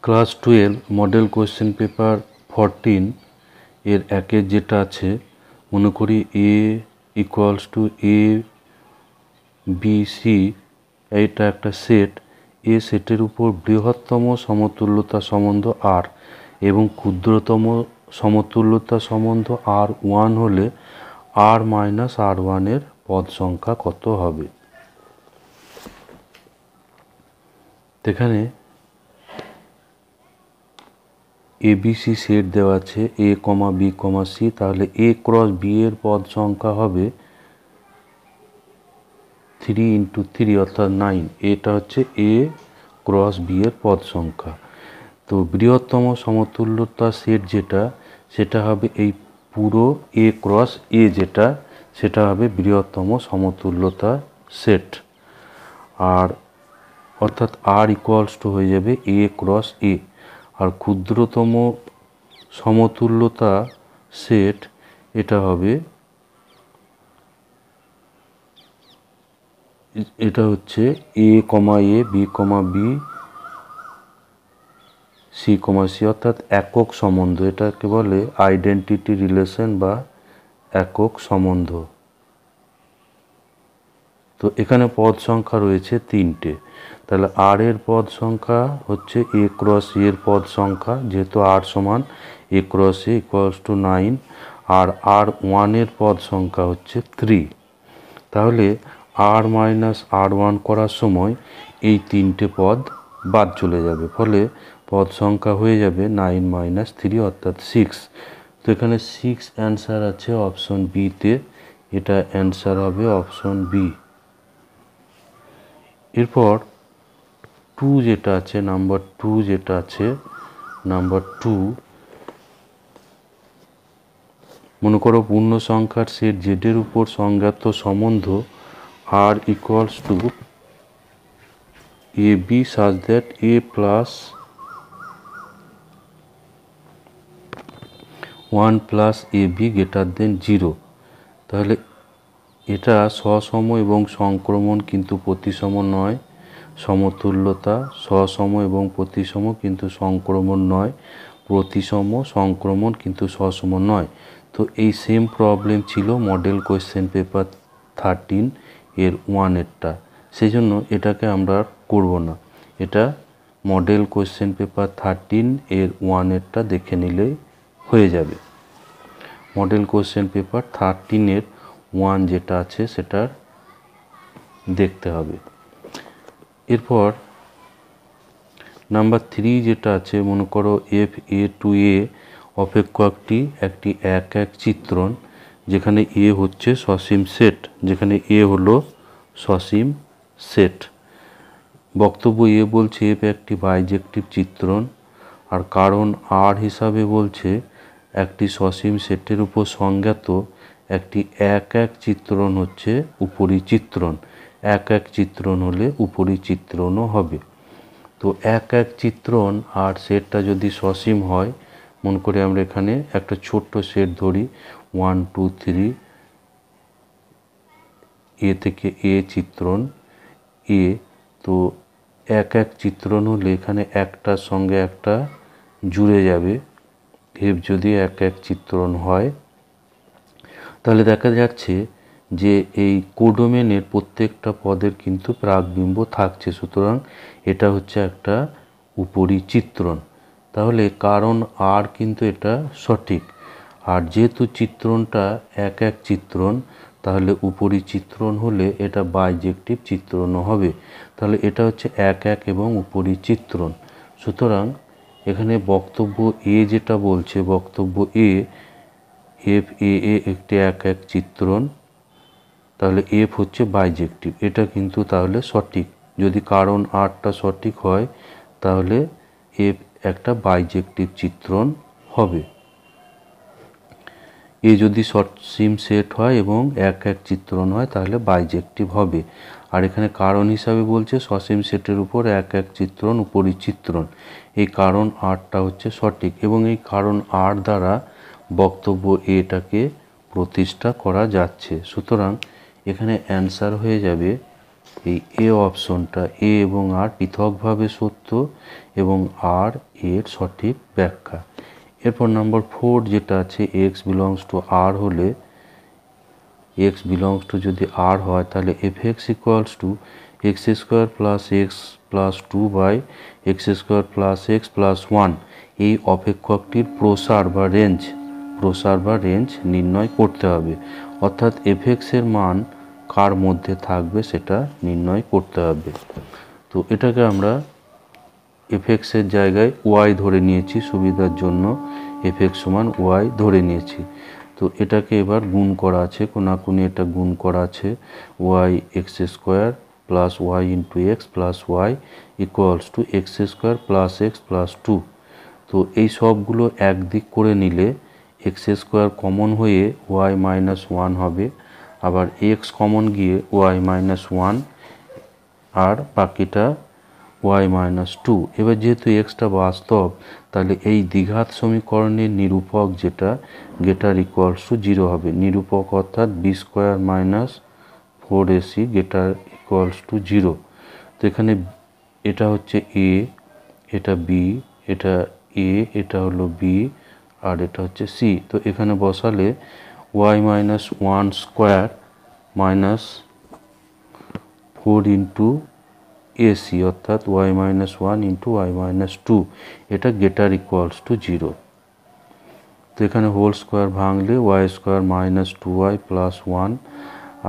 Class 12 model question paper 14 এর একের যেটা আছে, মনে করি A equals to A B C, এইটা একটা সেট। এ সেটের উপর বৃহত্তম সমতুল্যতা সম্বন্ধ আর এবং ক্ষুদ্রতম সমতুল্যতা সম্বন্ধ আর ওয়ান হলে আর মাইনাস আর ওয়ানের পদ সংখ্যা কত হবে। এখানে এবিসি সেট দেওয়া আছে এ কমা বি কমা সি, তাহলে এ ক্রস বি এর পদ সংখ্যা হবে 3 ইন্টু 3 অর্থাৎ 9। এটা হচ্ছে এ ক্রস বি এর পদ সংখ্যা। তো বৃহত্তম সমতুল্যতা সেট যেটা, সেটা হবে এই পুরো এ ক্রস এ, যেটা সেটা হবে বৃহত্তম সমতুল্যতা সেট। আর অর্থাৎ আর ইকুয়ালস টু হয়ে যাবে এ ক্রস এ। আর ক্ষুদ্রতম সমতুল্যতা সেট এটা হবে, এটা হচ্ছে এ কমা A B comma B c comma C, অর্থাৎ একক সম্বন্ধ। এটাকে বলে আইডেন্টিটি রিলেশন বা একক সম্বন্ধ। তো এখানে পদ সংখ্যা রয়েছে 3টে, তাহলে আর এর পদ সংখ্যা হচ্ছে এ ক্রস এর পদ সংখ্যা, যেহেতু আর সমান এ ক্রস এ ইকুয়ালস টু 9, আর আর ওয়ানের পদ সংখ্যা হচ্ছে 3। তাহলে আর মাইনাস আর ওয়ান করার সময় এই 3টে পদ বাদ চলে যাবে, ফলে পদ সংখ্যা হয়ে যাবে 9 মাইনাস 3 অর্থাৎ 6। তো এখানে 6 অ্যান্সার আছে অপশন বিতে, এটা অ্যান্সার হবে অপশন বি। এরপর 2 যেটা আছে, নাম্বার 2 যেটা আছে, নাম্বার 2 মনে করো পূর্ণ সংখ্যার সেট জেডের উপর সংজ্ঞাত সম্বন্ধ আর equals to A B such that A plus 1 plus A B greater than 0। তাহলে এটা সসম এবং সংক্রমণ কিন্তু প্রতিসম নয়, সমতুল্যতা সসম এবং প্রতিসম কিন্তু সংক্রমণ নয়, প্রতিসম সংক্রমণ কিন্তু সসম নয়। তো এই সেম প্রবলেম ছিল মডেল কোয়েশ্চেন পেপার 13 এর 1-এরটা, সেই জন্য এটাকে আমরা করব না। এটা মডেল কোয়েশ্চেন পেপার 13 এর 1-এরটা দেখে নিলেই হয়ে যাবে। মডেল কোয়েশ্চেন পেপার 13 এর 1 যেটা আছে সেটা দেখতে হবে। এরপর নাম্বার 3 যেটা আছে, মনে করো এফ এ টু এ অপেক্ষকটি একটি এক চিত্রণ, যেখানে এ হচ্ছে সসীম সেট, যেখানে এ হলো সসীম সেট। বক্তব্য এ বলছে এফ একটি বাইজেক্টিভ চিত্রণ, আর কারণ আর হিসাবে বলছে একটি সসীম সেটের উপর সংজ্ঞাত একটি এক চিত্রণ হচ্ছে উপরি চিত্রণ। এক চিত্রণ হলে উপরি চিত্রণও হবে। তো এক চিত্রণ আর সেটটা যদি সসীম হয়, মনে করে আমরা এখানে একটা ছোট্ট সেট ধরি 1 2 3, এ থেকে এ চিত্রণ এ। তো এক চিত্রণ হলে এখানে একটার সঙ্গে একটা জুড়ে যাবে। এফ যদি এক চিত্রণ হয়, তাহলে দেখা যাচ্ছে যে এই কোডোমেনের প্রত্যেকটা পদের কিন্তু প্রাকবিম্ব থাকছে, সুতরাং এটা হচ্ছে একটা উপরি চিত্রণ। তাহলে কারণ আর কিন্তু এটা সঠিক। আর যেহেতু চিত্রণটা এক চিত্রণ, তাহলে উপরি চিত্রণ হলে এটা বাইজেক্টিভ চিত্রণও হবে। তাহলে এটা হচ্ছে এক এবং উপরি চিত্রণ। সুতরাং এখানে বক্তব্য এ যেটা বলছে, বক্তব্য এ এফ এ একটি এক চিত্রণ, তাহলে এফ হচ্ছে বাইজেক্টিভ, এটা কিন্তু তাহলে সঠিক। যদি কারণ আরটা সঠিক হয়, তাহলে এফ একটা বাইজেক্টিভ চিত্রণ হবে। এ যদি সসীম সেট হয় এবং এক চিত্রণ হয়, তাহলে বাইজেক্টিভ হবে। আর এখানে কারণ হিসাবে বলছে সসীম সেটের উপর এক চিত্রণ উপরি চিত্রণ, এই কারণ আরটা হচ্ছে সঠিক, এবং এই কারণ আর দ্বারা বক্তব্য এটাকে প্রতিষ্ঠা করা যাচ্ছে। সুতরাং এখানে অ্যান্সার হয়ে যাবে এই এ অপশনটা এ এবং আর পৃথকভাবে সত্য এবং আর এর সঠিক ব্যাখ্যা। এরপর নাম্বার 4 যেটা আছে এক্স বিলংস টু আর হলে এক্স বিলংস টু যদি আর হয় তাহলে f x equals to x square plus x plus 2 by x square plus x plus 1 এই অপেক্ষকটির প্রসার বা রেঞ্জ নির্ণয় করতে হবে। অর্থাৎ এফ এক্সের মান কার মধ্যে থাকবে সেটা নির্ণয় করতে হবে। তো এটাকে আমরা এফ এক্সের জায়গায় ওয়াই ধরে নিয়েছি সুবিধার জন্য, এফ এক্স সমান ওয়াই ধরে নিয়েছি। তো এটাকে এবার গুণ করা আছে, কোনাকুনি এটা গুণ করা আছে, y x square plus y into x plus y equals to x square plus x plus 2। তো এই সবগুলো একদিক করে নিলে এক্স স্কোয়ার কমন হয়ে ওয়াই মাইনাস 1 হবে, আবার এক্স কমন গিয়ে ওয়াই মাইনাস 1 আর বাকিটা ওয়াই মাইনাস 2। এবার যেহেতু এক্সটা বাস্তব তাহলে এই দ্বিঘাত সমীকরণের নিরূপক যেটা গেটার ইকুয়ালস টু 0 হবে। নিরূপক অর্থাৎ B square minus 4ac greater equals to 0। তো এখানে এটা হচ্ছে এ, এটা বি, এটা এ, এটা হলো বি আর এটা হচ্ছে সি। তো এখানে বসালে Y minus 1 square minus 4 into AC অর্থাৎ Y minus 1 into Y minus 2 এটা গেটার ইকুয়ালস টু 0। তো এখানে হোল স্কোয়ার ভাঙলে Y square minus 2y plus 1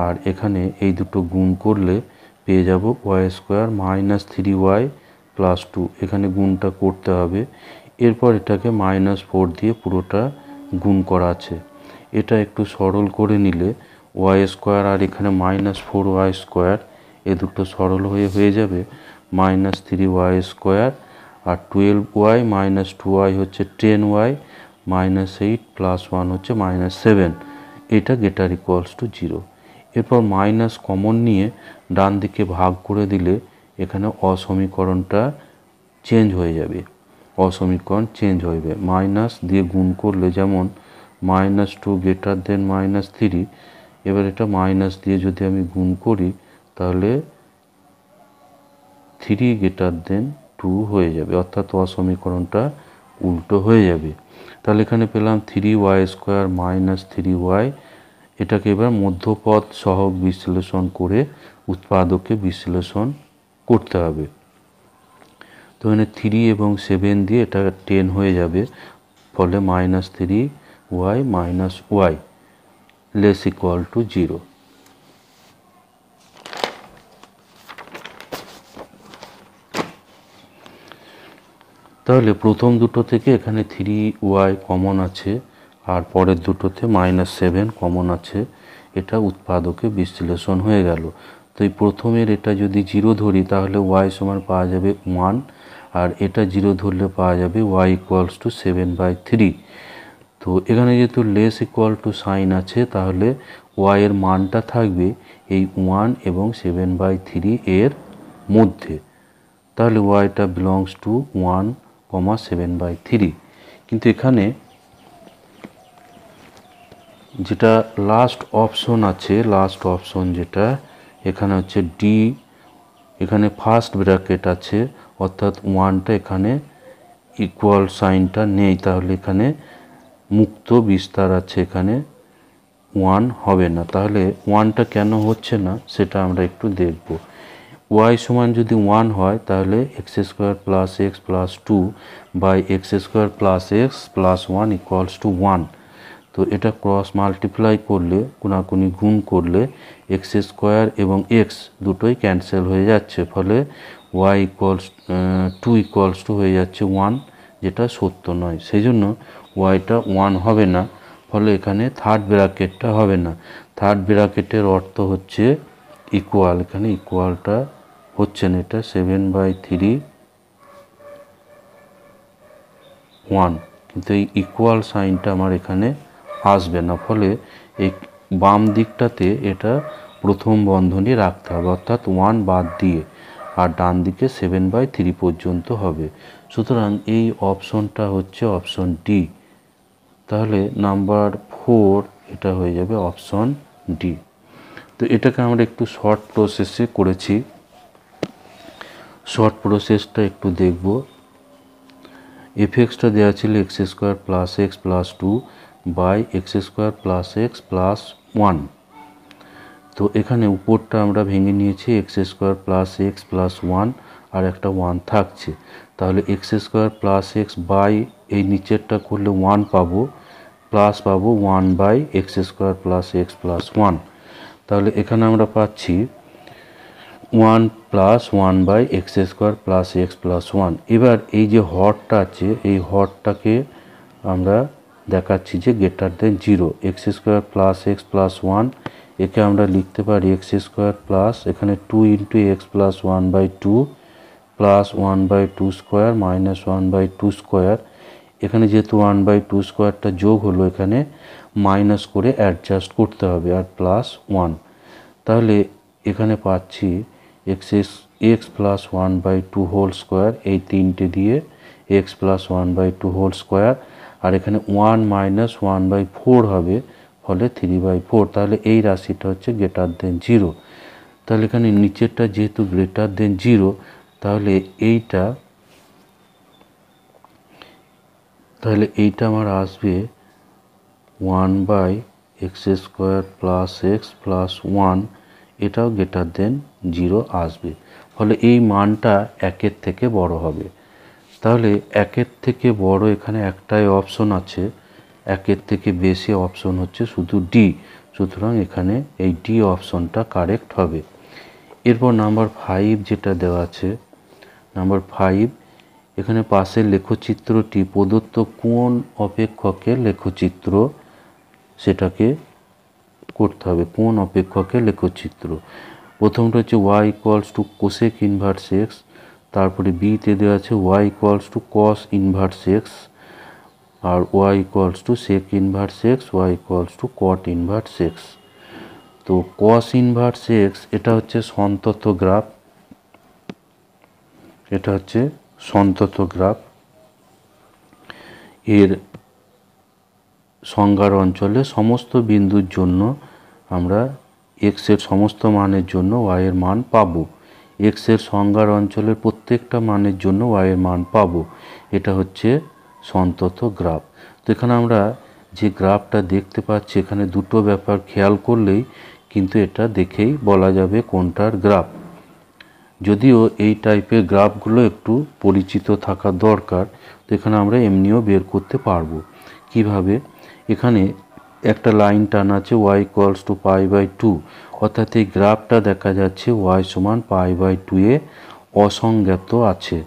আর এখানে এই দুটো গুণ করলে পেয়ে যাব Y square minus 3y plus 2। এখানে গুণটা করতে হবে, এরপর এটাকে মাইনাস 4 দিয়ে পুরোটা গুণ করা আছে। এটা একটু সরল করে নিলে ওয়াই স্কোয়ার আর এখানে মাইনাস 4y স্কোয়ার এ দুটো সরল হয়ে যাবে মাইনাস 3y স্কোয়ার আর 12y মাইনাস 2y হচ্ছে 10y মাইনাস 8 প্লাস 1 হচ্ছে মাইনাস 7। এটা গেটার ইকুয়ালস টু 0। এরপর মাইনাস কমন নিয়ে ডান দিকে ভাগ করে দিলে এখানে অসমীকরণটা চেঞ্জ হয়ে যাবে, অসমীকরণ চেঞ্জ হয়ে মাইনাস দিয়ে গুণ করলে যেমন মাইনাস 2 গ্রেটার দেন মাইনাস 3। এবার এটা মাইনাস দিয়ে যদি আমি গুণ করি তাহলে 3 গ্রেটার দেন 2 হয়ে যাবে, অর্থাৎ অসমীকরণটা উল্টো হয়ে যাবে। তাহলে এখানে পেলাম 3y স্কোয়ার মাইনাস 3y। এটাকে এবার মধ্যপদ সহগ বিশ্লেষণ করে উৎপাদকে বিশ্লেষণ করতে হবে। তো এখানে 3 এবং 7 দিয়ে এটা 10 হয়ে যাবে, ফলে minus 3y minus y less equal to 0। তাহলে প্রথম দুটো থেকে এখানে 3y কমন আছে আর পরের দুটোতে মাইনাস 7 কমন আছে, এটা উৎপাদকে বিশ্লেষণ হয়ে গেল। তো এই প্রথমের এটা যদি 0 ধরি তাহলে y সমান পাওয়া যাবে 1 আর এটা 0 ধরলে পাওয়া যাবে y ইকুয়ালস টু 7/3। তো এখানে যেহেতু লেস ইকুয়াল টু সাইন আছে তাহলে y এর মানটা থাকবে এই 1 এবং 7/3 এর মধ্যে, তাহলে yটা বিলংস টু 1, 7/3। কিন্তু এখানে যেটা লাস্ট অপশন আছে, লাস্ট অপশন যেটা এখানে হচ্ছে ডি, এখানে ফার্স্ট ব্র্যাকেট আছে অর্থাৎ 1টা এখানে ইকুয়াল সাইনটা নেই, তাহলে এখানে মুক্ত বিস্তার আছে, এখানে 1 হবে না। তাহলে 1টা কেন হচ্ছে না সেটা আমরা একটু দেখব। y সমান যদি 1 হয় তাহলে x square plus x plus 2 by x square plus x plus 1 equals to 1। তো এটা ক্রস মাল্টিপ্লাই করলে কোনাকুনি গুণ করলে এক্স স্কোয়ার এবং এক্স দুটোই ক্যান্সেল হয়ে যাচ্ছে, ফলে y ইকুয়ালস 2 ইকুয়ালস টু হয়ে যাচ্ছে 1, যেটা সত্য নয়, সেই জন্য yটা 1 হবে না, ফলে এখানে থার্ড ব্র্যাকেটটা হবে না। থার্ড ব্র্যাকেটের অর্থ হচ্ছে ইকুয়াল, এখানে ইকুয়ালটা হচ্ছে না, এটা 7/3 1, কিন্তু এই ইকুয়াল সাইনটা আমার এখানে আসবে না, ফলে এই বাম দিকটাতে এটা প্রথম বন্ধনী রাখতে হবে অর্থাৎ 1 বাদ দিয়ে, আর ডান দিকে 7/3 পর্যন্ত হবে। সুতরাং এই অপশনটা হচ্ছে অপশন ডি। তাহলে নাম্বার 4 এটা হয়ে যাবে অপশন ডি। তো এটাকে আমরা একটু শর্ট প্রসেসে করেছি। শর্ট প্রসেসটা একটু দেখব। এফএক্সটা দেওয়া ছিল X square plus x plus two by x square plus x plus one. তো এখানে উপরটা আমরা ভেঙে নিয়েছি, X square plus x plus one আর একটা ওয়ান থাকছে, তাহলে x square plus x by এই নিচেরটা করলে ওয়ান পাবো, প্লাস পাবো one by x square plus x plus one. তাহলে এখানে আমরা পাচ্ছি one plus one by x square plus x plus one. এবার এই যে হরটা আছে এই হরটাকে আমরা দেখাচ্ছি যে greater than zero. X square plus x plus one, একে আমরা লিখতে পারি এক্স স্কোয়ার প্লাস এখানে two into x plus one by two plus one by two square minus one by two square. এখানে যেহেতু ওয়ান বাই টু স্কোয়ারটা যোগ হলো, এখানে মাইনাস করে অ্যাডজাস্ট করতে হবে, আর প্লাস ওয়ান। তাহলে এখানে পাচ্ছি X plus one by two whole square, এই তিনটে দিয়ে X plus one by two whole square, আর এখানে one minus one by four হবে, ফলে থ্রি বাই ফোর। তাহলে এই রাশিটা হচ্ছে গ্রেটার দেন জিরো। তাহলে এখানে নিচেরটা যেহেতু গ্রেটার দেন জিরো, তাহলে এইটা আমার আসবে one by x square plus x plus one, এটাও গ্রেটার দেন জিরো আসবে, ফলে এই মানটা একের থেকে বড় হবে। তাহলে একের থেকে বড় এখানে একটাই অপশন আছে, একের থেকে বেশি অপশন হচ্ছে শুধু ডি, সুতরাং এখানে এই ডি অপশনটা কারেক্ট হবে। এরপর নাম্বার 5 যেটা দেওয়া আছে, নাম্বার 5 এখানে পাশের লেখচিত্রটি প্রদত্ত কোন অপেক্ষকের লেখচিত্র, সেটাকে করতে হবে। কোন অপেক্ষকের লেখচিত্র? প্রথমটা হচ্ছে Y equals to cosec inverse x, তারপরে বিতে দেওয়া আছে y equals to cos inverse x, আর y equals to sec inverse x, y equals to cot inverse x. তো কস ইনভার্স এক্স এটা হচ্ছে সন্তত গ্রাফ, এটা হচ্ছে সন্তত গ্রাফ। এর সংজ্ঞার অঞ্চলে সমস্ত বিন্দুর জন্য আমরা এক্স এর সমস্ত মানের জন্য ওয়াই এর মান পাবো, এক্স এর সংজ্ঞার অঞ্চলের প্রত্যেকটা মানের জন্য ওয়াই এর মান পাবো। এটা হচ্ছে সন্তত গ্রাফ। তো এখানে আমরা যে গ্রাফটা দেখতে পাচ্ছি, এখানে দুটো ব্যাপার খেয়াল করলেই কিন্তু এটা দেখেই বলা যাবে কোনটার গ্রাফ। যদিও এই টাইপের গ্রাফগুলো একটু পরিচিত থাকা দরকার, তো এখানে আমরা এমনিও বের করতে পারবো। কিভাবে? এখানে একটা লাইন টানা আছে y equals to pi by two, অর্থাৎ এই গ্রাফটা দেখা যাচ্ছে ওয়াই সমান পাই বাই টু এ অসংজ্ঞাত আছে।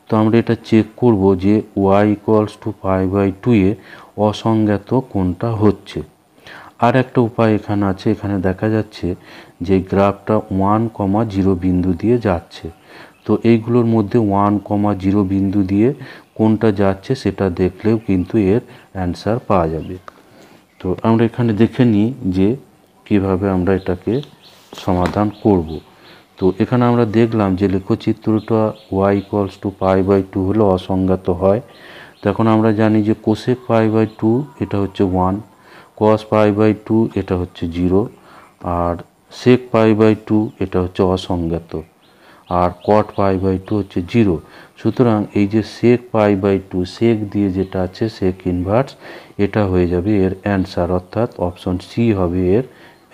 তো আমরা এটা চেক করব যে Y equals to pi by two এ অসংজ্ঞাত কোনটা হচ্ছে। আর একটা উপায় এখানে আছে, এখানে দেখা যাচ্ছে যে গ্রাফটা 1,0 বিন্দু দিয়ে যাচ্ছে। তো এইগুলোর মধ্যে 1,0 বিন্দু দিয়ে কোনটা যাচ্ছে সেটা দেখলেও কিন্তু এর অ্যান্সার পাওয়া যাবে। তো আমরা এখানে দেখে নিই যে কিভাবে আমরা এটাকে সমাধান করব। তো এখানে আমরা দেখলাম যে লেখচিত্রটা Y equals to pi by two হলে অসংজ্ঞাত হয়। তো এখন আমরা জানি যে কোসেক পাই বাই টু এটা হচ্ছে 1, কস পাই বাই টু এটা হচ্ছে 0, আর সেক পাই বাই টু এটা হচ্ছে অসংজ্ঞাত, আর কট পাই বাই টু হচ্ছে 0। সুতরাং এই যে সেক পাই বাই টু, সেক দিয়ে যেটা আছে সেক ইনভার্স, এটা হয়ে যাবে এর অ্যান্সার, অর্থাৎ অপশন সি হবে এর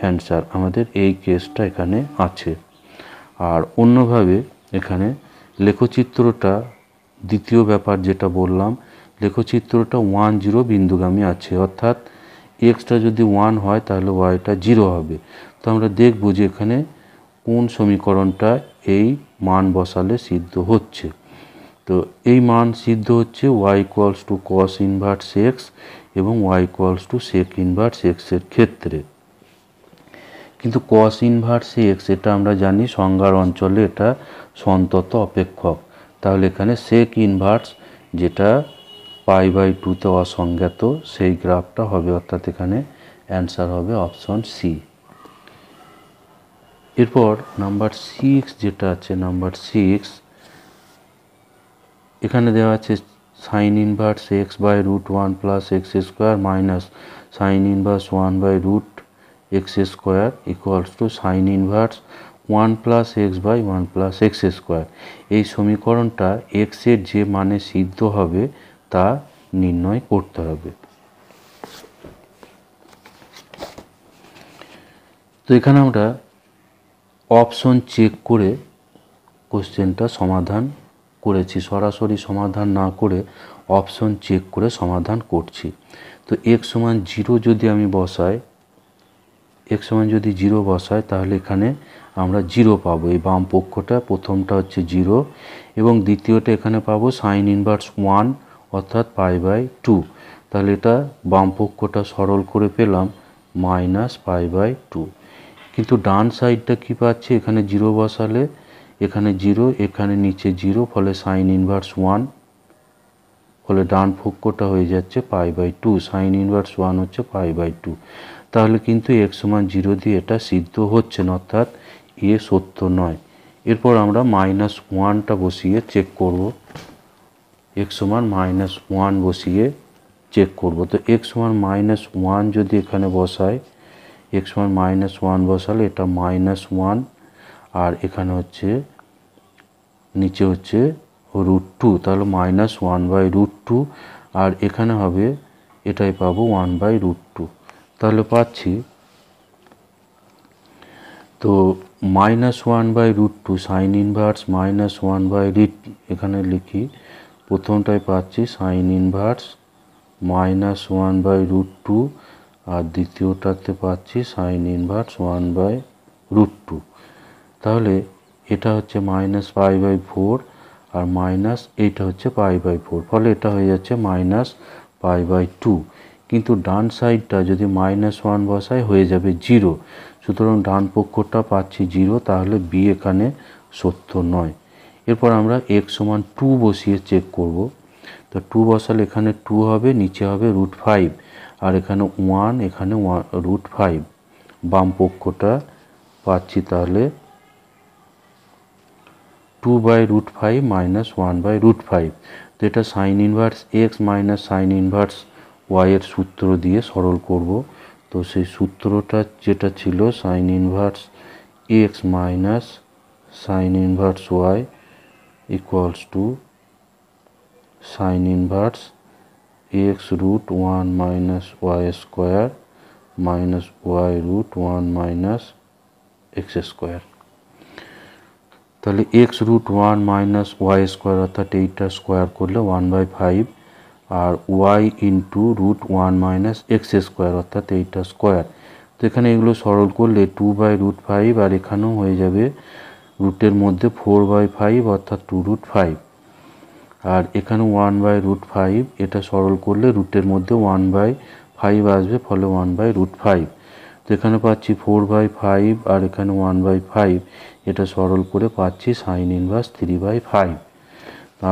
অ্যান্সার। আমাদের এই কেসটা এখানে আছে। আর অন্যভাবে এখানে লেখচিত্রটা দ্বিতীয় ব্যাপার যেটা বললাম, লেখচিত্রটা 1,0 বিন্দুগামী আছে, অর্থাৎ এক্সটা যদি 1 হয় তাহলে ওয়াইটা 0 হবে। তো আমরা দেখব যে এখানে কোন সমীকরণটা এই মান বসালে সিদ্ধ হচ্ছে। তো এই মান সিদ্ধ হচ্ছে Y equals to cos inverse X এবং Y equals to sec inverse এক্সের ক্ষেত্রে। কিন্তু কস ইনভার্স এক্স এটা আমরা জানি সংজ্ঞার অঞ্চলে এটা সন্তত অপেক্ষক, তাহলে এখানে সেক ইনভার্স যেটা পাই বাই টুতে অসংজ্ঞাত সেই গ্রাফটা হবে, অর্থাৎ এখানে অ্যান্সার হবে অপশন সি। এরপর নাম্বার 6 যেটা আছে, নাম্বার 6 এখানে দেওয়া আছে sine inverse x by root 1 plus x square minus sine inverse 1 by root x square equals to sine inverse one plus x by one plus x square. এই সমীকরণটা এক্সের যে মানে সিদ্ধ হবে তা নির্ণয় করতে হবে। তো এখানে আমরা অপশন চেক করে কোশ্চেনটা সমাধান করেছি, সরাসরি সমাধান না করে অপশন চেক করে সমাধান করছি। তো এক্স সমান 0 যদি আমি বসাই, এক্স সমান যদি 0 বসাই তাহলে এখানে আমরা 0 পাবো। এই বাম পক্ষটা প্রথমটা হচ্ছে 0 এবং দ্বিতীয়টা এখানে পাবো সাইন ইনভার্স 1 অর্থাৎ π/2। তাহলে এটা বাম পক্ষটা সরল করে পেলাম -π/2। কিন্তু ডান সাইডটা কি পাচ্ছি, এখানে 0 বসালে এখানে 0, এখানে নিচে 0, ফলে সাইন ইনভার্স 1, ফলে ডান পক্ষটা হয়ে যাচ্ছে π/2। সাইন ইনভার্স 1 হচ্ছে π/2। তাহলে কিন্তু এক্স সমান 0 দিয়ে এটা সিদ্ধ হচ্ছে না, অর্থাৎ এ সত্য নয়। এরপর আমরা -1টা বসিয়ে চেক করব। এক্স সমান -1 বসিয়ে চেক করব। তো এক্স সমান -1 যদি এখানে বসাই, এক্স সমান -1 বসালে এটা -1 আর এখানে হচ্ছে নিচে হচ্ছে √2, তাহলে -1/√2 আর এখানে হবে এটাই পাবো 1/√2। তাহলে পাচ্ছি তো -1/√2 সাইন ইনভার্স -1/√2, এখানে লিখি প্রথমটাই পাচ্ছি সাইন ইনভার্স -1/√2 আর দ্বিতীয়টাতে পাচ্ছি সাইন ইনভার্স 1/√2। তাহলে এটা হচ্ছে -π/4 আর মাইনাস এইটা হচ্ছে π/4, ফলে এটা হয়ে যাচ্ছে -π/2। কিন্তু ডান সাইডটা যদি -1 বসাই হয়ে যাবে 0, সুতরাং ডান পক্ষটা পাচ্ছি 0, তাহলে বি এখানে সত্য নয়। এরপর আমরা x সমান 2 বসিয়ে চেক করব। তো 2 বসালে এখানে 2 হবে, নিচে হবে √5 আর এখানে 1, এখানে √5, বাম পক্ষটা পাচ্ছি তাহলে 2/√5 -1/√5। তো এটা sine inverse x minus sine inverse y এর সূত্র দিয়ে সরল করব। তো সেই সূত্রটা যেটা ছিল sine inverse x minus sine inverse y equals to sine inverse x√1 minus y square minus y√1 minus x square. তাহলে x√1 মাইনাস ওয়াই স্কোয়ার অর্থাৎ এইটা স্কোয়ার করলে 1/5 আর y into √1 minus x square অর্থাৎ এইটা স্কোয়ার। তো এখানে এগুলো সরল করলে 2/5 আর এখানেও হয়ে যাবে রুটের মধ্যে 4/5 অর্থাৎ 2√5 আর এখানে 1/5, এটা সরল করলে রুটের মধ্যে 1/5 আসবে, ফলে 1/5। তো এখানে পাচ্ছি 4/5 আর এখানে 1/5, এটা সরল করে পাচ্ছি সাইন ইনভার্স 3/5।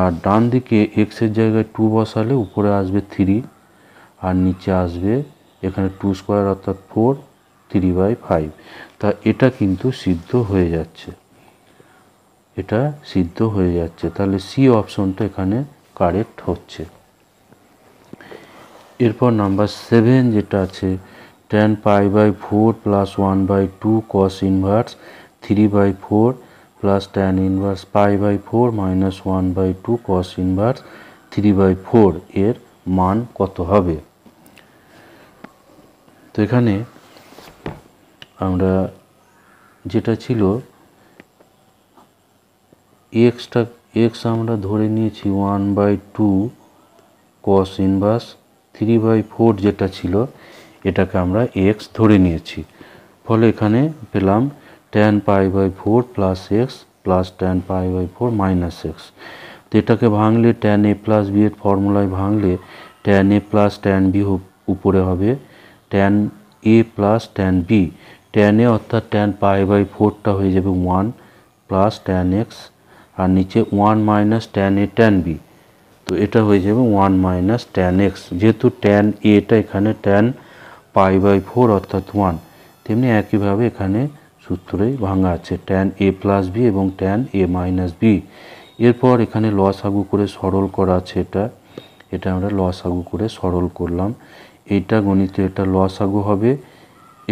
আর ডান দিকে এক্স এর জায়গায় 2 বসালে উপরে আসবে 3 আর নিচে আসবে এখানে 2 স্কোয়ার অর্থাৎ 4, 3/5। তা এটা কিন্তু সিদ্ধ হয়ে যাচ্ছে, এটা সিদ্ধ হয়ে যাচ্ছে। তাহলে সি অপশনটা এখানে কারেক্ট হচ্ছে। এরপর নাম্বার 7 যেটা আছে tan π/4 plus 1/2 cos inverse 3/4 plus tan inverse π/4 minus 1/2 cos inverse 3/4 এর মান কত হবে। তো এখানে আমরা যেটা ছিল এক্স আমরা ধরে নিয়েছি 1/2 cos ইনভার্স 3/4 যেটা ছিল এটাকে আমরা এক্স ধরে নিয়েছি, ফলে এখানে পেলাম tan π/4 plus x plus tan π/4 minus X. তো এটাকে ভাঙলে tan a প্লাস বি এর ফর্মুলায় ভাঙলে tan a plus tan b উপরে হবে tan a plus tan b। tan a অর্থাৎ tan π/4টা হয়ে যাবে 1 প্লাস tan x আর নিচে 1 minus tan a tan b, তো এটা হয়ে যাবে 1 মাইনাস tan x। যেহেতু tan a-টা এখানে tan π/4 অর্থাৎ 1, তেমনি একইভাবে এখানে সূত্রেই ভাঙা আছে tan a প্লাস বি এবং tan a মাইনাস বি। এরপর এখানে লসাগু করে সরল করা আছে, এটা আমরা লসাগু করে সরল করলাম। এইটা গণিতে এটা লসাগু হবে,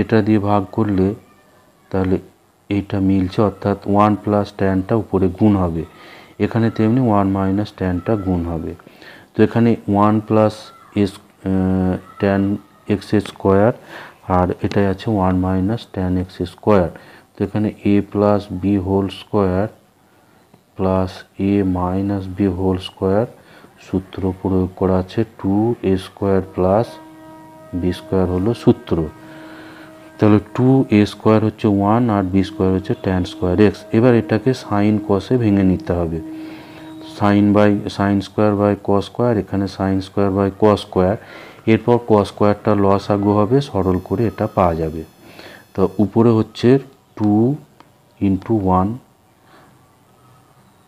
এটা দিয়ে ভাগ করলে তাহলে এইটা মিলছে, অর্থাৎ 1 প্লাস ট্যানটা উপরে গুণ হবে, এখানে তেমনি 1 মাইনাস ট্যানটা গুণ হবে। তো এখানে 1 প্লাস এস ট্যান এক্স স্কোয়ার, আর এটাই আছে 1 মাইনাস ট্যান এক্স স্কোয়ার। তো এখানে এ plus B whole square plus A minus B whole square, সূত্র প্রয়োগ করা আছে 2a square plus B square হলো সূত্র। তাহলে 2a স্কোয়ার হচ্ছে 1 আর বি স্কোয়ার হচ্ছে ট্যান স্কোয়ার এক্স। এবার এটাকে সাইন কসে ভেঙে নিতে হবে। Sine square by cos square, এখানে sine square by cos square, এরপর কস স্কোয়ারটা লসাগু হবে, সরল করে এটা পাওয়া যাবে। তো উপরে হচ্ছে 2 ইন্টু 1,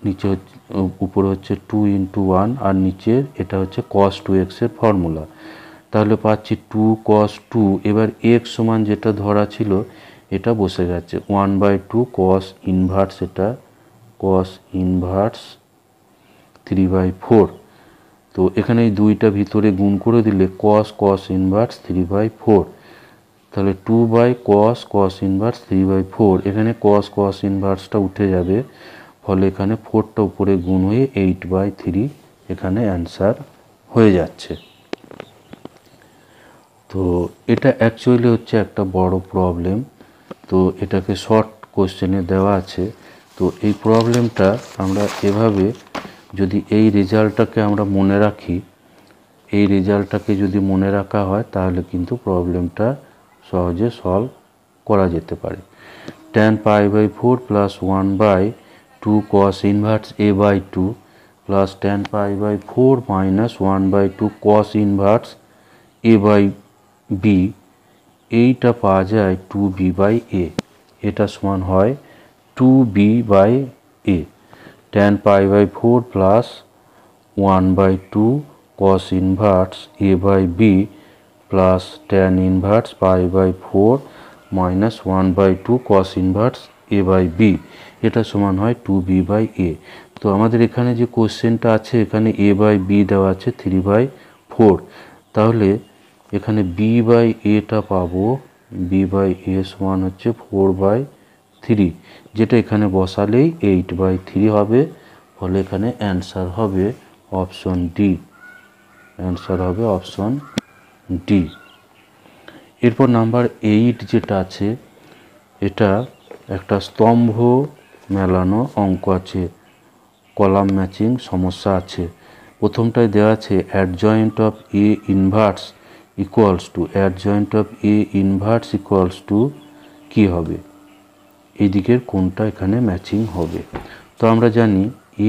নিচে উপরে হচ্ছে 2 ইন্টু 1, আর নিচের এটা হচ্ছে কস 2x এর ফর্মুলা। তাহলে পাচ্ছি 2 cos 2, এবার x সমান যেটা ধরা ছিল এটা বসে গেছে 1/2 cos ইনভার্স, এটা cos ইনভার্স 3/4। তো এখানে এই দুইটা ভিতরে গুণ করে দিলে cos ইনভার্স 3/4, তাহলে 2/cos ইনভার্স 3/4, এখানে cos ইনভার্সটা উঠে যাবে, ফলে এখানে 4টা উপরে গুণ হয়ে 8/3 এখানে অ্যান্সার হয়ে যাচ্ছে। তো এটা অ্যাকচুয়ালি হচ্ছে একটা বড় প্রবলেম, তো এটাকে শর্ট কোশ্চেনে দেওয়া আছে। তো এই প্রবলেমটা আমরা এভাবে যদি এই রেজাল্টটাকে আমরা মনে রাখি, এই রেজাল্টটাকে যদি মনে রাখা হয় তাহলে কিন্তু প্রবলেমটা সহজে সলভ করা যেতে পারে। tan π/4 plus 1/2 cos inverse a/2 plus tan π/4 minus 1/2 cos inverse a/b, এইটা পাওয়া যায় 2b/a, এটা সমান হয় 2b/a। tan π/4 plus 1/2 cos inverse a/b plus tan inverse π/4 minus 1/2 cos inverse a/b, এটা সমান হয় 2b/a। তো আমাদের এখানে যে কোশ্চেনটা আছে, এখানে a/b দেওয়া আছে 3/4, তাহলে এখানে b/aটা পাবো, b/a সমান হচ্ছে 4/3, যেটা এখানে বসালেই 8/3 হবে, ফলে এখানে অ্যান্সার হবে অপশন ডি, অ্যান্সার হবে অপশন ডি। এরপর নাম্বার 8 যেটা আছে, এটা একটা স্তম্ভ মেলানো অঙ্ক আছে, কলাম ম্যাচিং সমস্যা আছে। প্রথমটায় দেওয়া আছে adjoint of A inverse equals to, adjoint of A inverse equals to কী হবে, এই দিকের কোনটা এখানে ম্যাচিং হবে। তো আমরা জানি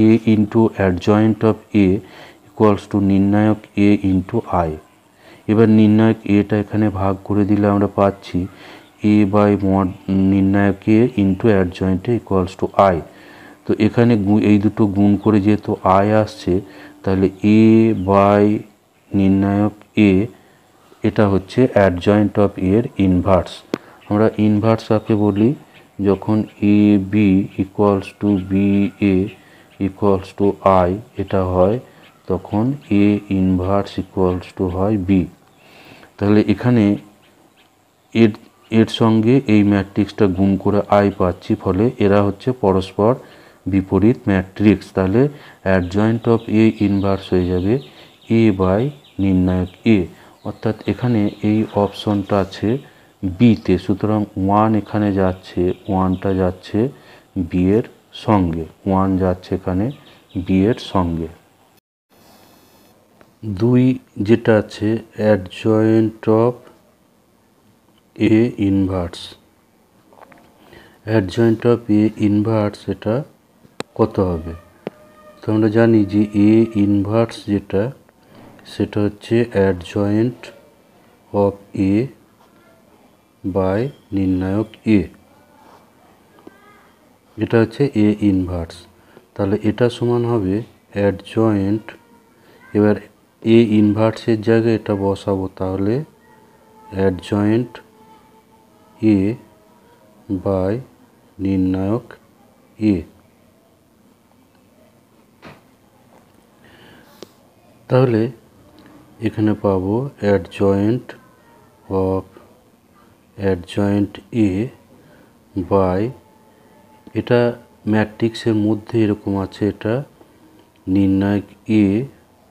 A into adjoint of A equals to নির্ণায়ক এ ইন্টু আই। এবার নির্ণায়ক এটা এখানে ভাগ করে দিলে আমরা পাচ্ছি এ বাই মড নির্ণায়ক A into adjoint A equals to I. তো এখানে এই দুটো গুণ করে যেহেতু আই আসছে, তাহলে এ বাই নির্ণায়ক এ, এটা হচ্ছে অ্যাডজয়েন্ট অফ এর ইনভার্স। আমরা ইনভার্স কাকে বলি, যখন A B equals to B A equals to I এটা হয়, তখন এ ইনভার্স ইকুয়ালস টু হয় বি। তাহলে এখানে এর সঙ্গে এই ম্যাট্রিক্সটা গুণ করে আই পাচ্ছি, ফলে এরা হচ্ছে পরস্পর বিপরীত ম্যাট্রিক্স। তাহলে অ্যাডজয়েন্ট অফ এ ইনভার্স হয়ে যাবে এ বাই নির্ণায়ক এ, অর্থাৎ এখানে এই অপশনটা আছে বিতে, সুতরাং 1 এখানে যাচ্ছে, 1টা যাচ্ছে বি এর সঙ্গে, 1 যাচ্ছে এখানে বি এর সঙ্গে। 2 যেটা আছে adjoint of A inverse, adjoint of A inverse এটা কত হবে। তো আমরা জানি যে এ ইনভার্স যেটা, সেটা হচ্ছে অ্যাডজয়েন্ট অফ এ বাই নির্ণায়ক এ, এটা হচ্ছে এ ইনভার্স। তাহলে এটা সমান হবে অ্যাডজয়েন্ট, এবার এ ইনভার্সের জায়গায় এটা বসাবো, তাহলে অ্যাডজয়েন্ট এ বাই নির্ণায়ক এ। তাহলে এখানে পাবো adjoint of adjoint A by এটা ম্যাট্রিক্সের মধ্যে এরকম আছে, এটা নির্ণায়ক এ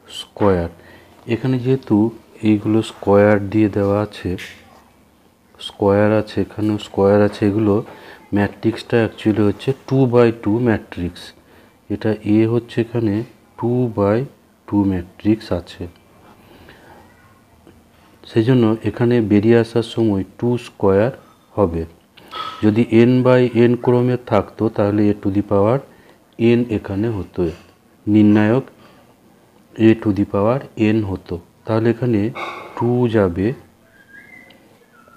স্কোয়ার। এখানে যেহেতু এইগুলো স্কোয়ার দিয়ে দেওয়া আছে, স্কোয়ার আছে, এখানেও স্কোয়ার আছে, এগুলো ম্যাট্রিক্সটা অ্যাকচুয়ালি হচ্ছে 2/2 ম্যাট্রিক্স। এটা এ হচ্ছে এখানে 2/2 ম্যাট্রিক্স আছে, সেই জন্য এখানে বেরিয়ে আসার সময় 2 স্কোয়ার হবে। যদি n/n ক্রমের থাকতো তাহলে a⁴n এখানে হতো, নির্ণায়ক a⁴n হতো। তাহলে এখানে 2 যাবে,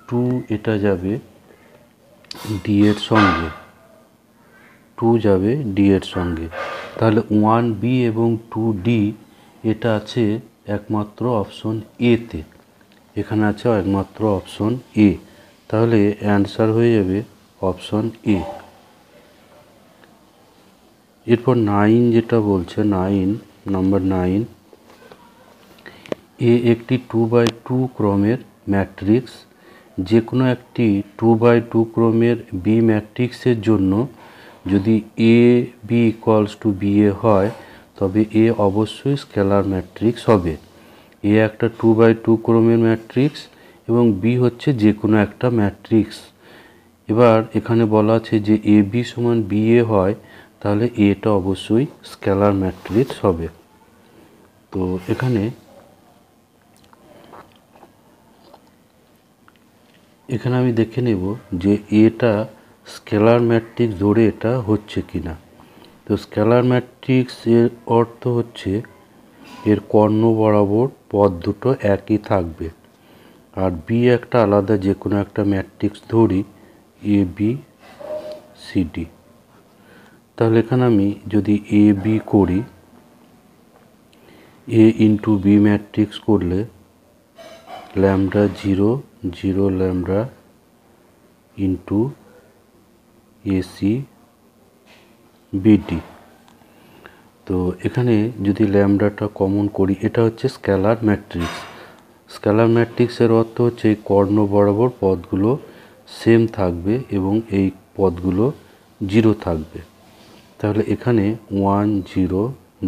2 এটা যাবে ডি এর সঙ্গে, 2 যাবে ডি এর সঙ্গে। তাহলে 1b এবং 2d এটা আছে একমাত্র অপশন এতে, এখানে আছে একমাত্র অপশন এ। তাহলে অ্যান্সার হয়ে যাবে অপশন এ। এরপর 9 যেটা বলছে, 9 নাম্বার 9, এ একটি 2/2 ক্রমের ম্যাট্রিক্স। যে কোনো একটি 2/2 ক্রমের বি ম্যাট্রিক্সের জন্য যদি এ বি ইকুয়ালস টু বি এ হয় তবে এ অবশ্যই স্কেলার ম্যাট্রিক্স হবে। এ একটা 2/2 ক্রমের ম্যাট্রিক্স এবং বি হচ্ছে যে কোনো একটা ম্যাট্রিক্স। এবার এখানে বলা আছে যে এ বি সমান বি এ হয়, তাহলে এটা অবশ্যই স্কেলার ম্যাট্রিক্স হবে। তো এখানে আমি দেখে নেব যে এটা স্কেলার ম্যাট্রিক্স ধরে এটা হচ্ছে কিনা। তো স্কেলার ম্যাট্রিক্স এর অর্থ হচ্ছে এর কর্ণ বরাবর পদ দুটো একই থাকবে। আর বি একটা আলাদা যে কোনো একটা ম্যাট্রিক্স ধরি, এ বি সি ডি। তাহলে এখানে আমি যদি এ বি করি, এ ইন্টু বি ম্যাট্রিক্স করলে lambda 0 0 lambda into AC BD. তো এখানে যদি ল্যামডাটা কমন করি, এটা হচ্ছে স্কেলার ম্যাট্রিক্স। স্কেলার ম্যাট্রিক্সের অর্থ হচ্ছে এই কর্ণ বরাবর পদগুলো সেম থাকবে এবং এই পদগুলো 0 থাকবে। তাহলে এখানে 1 0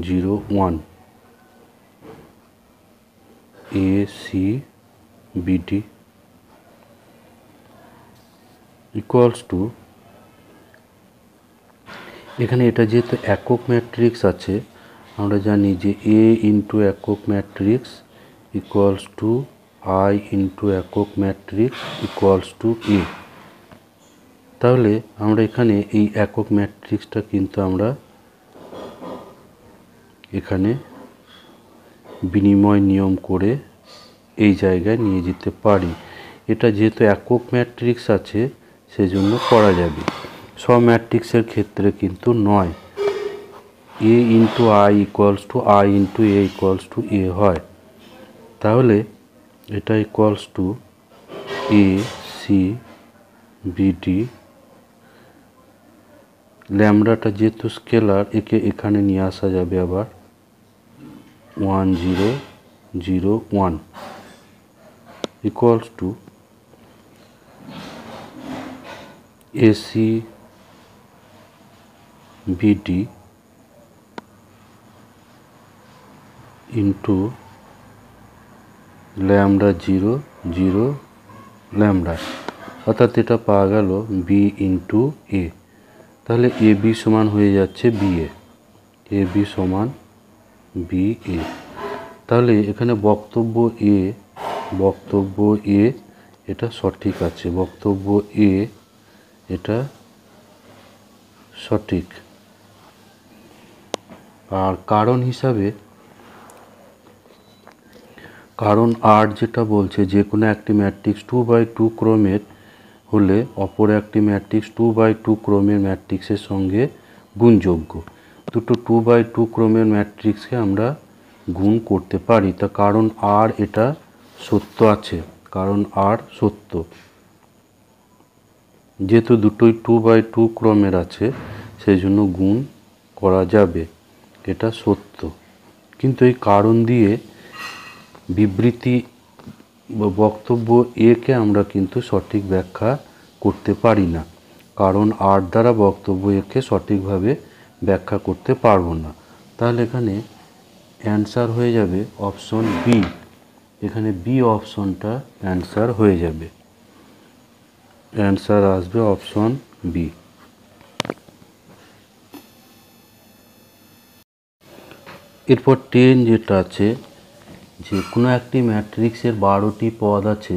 0 1 A C BD equals to, এখানে এটা যেহেতু একক ম্যাট্রিক্স আছে, আমরা জানি যে এ ইন্টু একক matrix equals to I into একক ম্যাট্রিক্স ইকুয়ালস টু এ। তাহলে আমরা এখানে এই একক ম্যাট্রিক্সটা কিন্তু আমরা এখানে বিনিময় নিয়ম করে এই জায়গায় নিয়ে যেতে পারি। এটা যেহেতু একক ম্যাট্রিক্স আছে সেজন্য করা যাবে, সব ম্যাট্রিক্সের ক্ষেত্রে কিন্তু নয়। A into I equals to I into A equals to A হয়। তাহলে এটা equals to A C BD. ল্যামডাটা যেহেতু স্কেলার, একে এখানে নিয়ে আসা যাবে আবার 1 0 0 1 equals to AC BD into lambda 0 0 lambda, অর্থাৎ এটা পাওয়া গেল বি ইন্টু এ। তাহলে এ বি সমান হয়ে যাচ্ছে বি এ, এ বি সমান বি এ। তাহলে এখানে বক্তব্য এ এটা সঠিক আছে, বক্তব্য এ এটা সঠিক। আর কারণ হিসাবে, কারণ আর যেটা বলছে যে কোনো একটি ম্যাট্রিক্স 2/2 ক্রমের হলে অপর একটি ম্যাট্রিক্স 2/2 ক্রমের ম্যাট্রিক্সের সঙ্গে গুণযোগ্য। দুটো 2/2 ক্রমের ম্যাট্রিক্সকে আমরা গুণ করতে পারি। তা কারণ আর এটা সত্য আছে, কারণ আর সত্য, যেহেতু দুটোই 2/2 ক্রমের আছে সেই জন্য গুণ করা যাবে, এটা সত্য। কিন্তু এই কারণ দিয়ে বিবৃতি বক্তব্য একে আমরা কিন্তু সঠিক ব্যাখ্যা করতে পারি না। কারণ আর দ্বারা বক্তব্য একে সঠিকভাবে ব্যাখ্যা করতে পারবো না। তাহলে এখানে অ্যান্সার হয়ে যাবে অপশন বি। এখানে বি অপশনটা অ্যান্সার হয়ে যাবে, অ্যান্সার আসবে অপশন বি। এরপর 10 যেটা আছে, যে কোনো একটি ম্যাট্রিক্সের 12টি পদ আছে,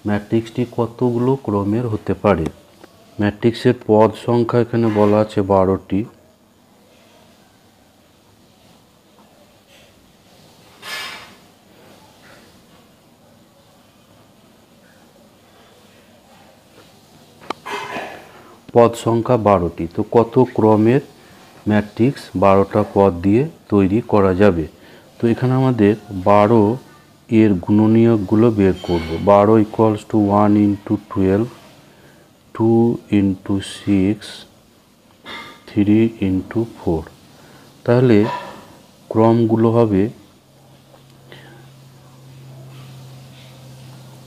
ম্যাট্রিক্সটি কতগুলো ক্রমের হতে পারে? ম্যাট্রিক্সের পদ সংখ্যা এখানে বলা আছে 12টি। পদ সংখ্যা 12টি, তো কত ক্রমের ম্যাট্রিক্স 12টা পদ দিয়ে তৈরি করা যাবে? তো এখানে আমাদের 12 এর গুণনীয়কগুলো বের করব। 12 equals to 1 into 12, 2 into 6, 3 into 4। তাহলে ক্রমগুলো হবে,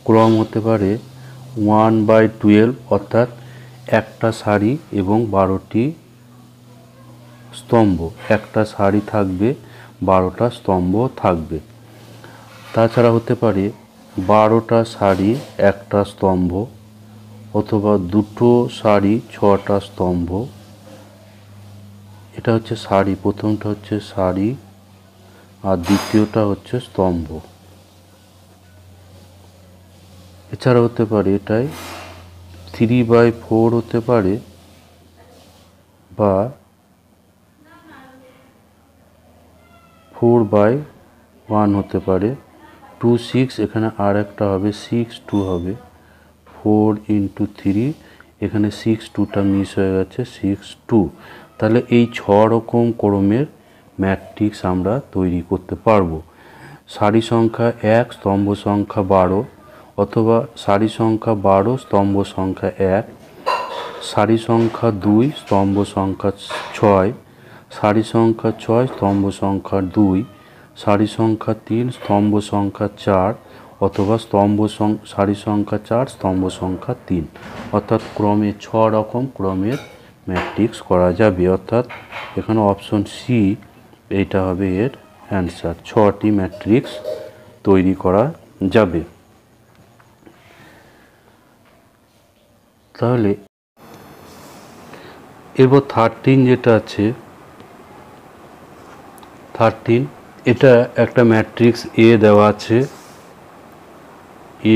ক্রম হতে পারে 1/12, অর্থাৎ একটা সারি এবং 12টি স্তম্ভ। একটা সারি থাকবে, 12টা স্তম্ভ থাকবে। তাছাড়া হতে পারে 12টা সারি একটা স্তম্ভ, অথবা দুটো সারি 6টা স্তম্ভ। এটা হচ্ছে সারি, প্রথমটা হচ্ছে সারি আর দ্বিতীয়টা হচ্ছে স্তম্ভ। এছাড়া হতে পারে এটাই 3/4 হতে পারে, বা 4/1 হতে পারে। 2 6, এখানে আর একটা হবে 6 2 হবে, 4 ইন্টু 3, এখানে 6 2টা মিস হয়ে গেছে, 6 2। তাহলে এই 6 রকম ক্রমের ম্যাট্রিক্স আমরা তৈরি করতে পারবো। সারি সংখ্যা 1, স্তম্ভ সংখ্যা 12, অথবা সারি সংখ্যা 12, স্তম্ভ সংখ্যা 1, সারি সংখ্যা 2, স্তম্ভ সংখ্যা 6, সারি সংখ্যা 6, স্তম্ভ সংখ্যা 2, সারি সংখ্যা 3, স্তম্ভ সংখ্যা 4, অথবা সারি সংখ্যা 4, স্তম্ভ সংখ্যা 3। অর্থাৎ ক্রমে 6 রকম ক্রমের ম্যাট্রিক্স করা যাবে। অর্থাৎ এখানে অপশন সি এইটা হবে এর অ্যান্সার। 6টি ম্যাট্রিক্স তৈরি করা যাবে। তাহলে এরপর 13 যেটা আছে, 13 এটা একটা ম্যাট্রিক্স এ দেওয়া আছে,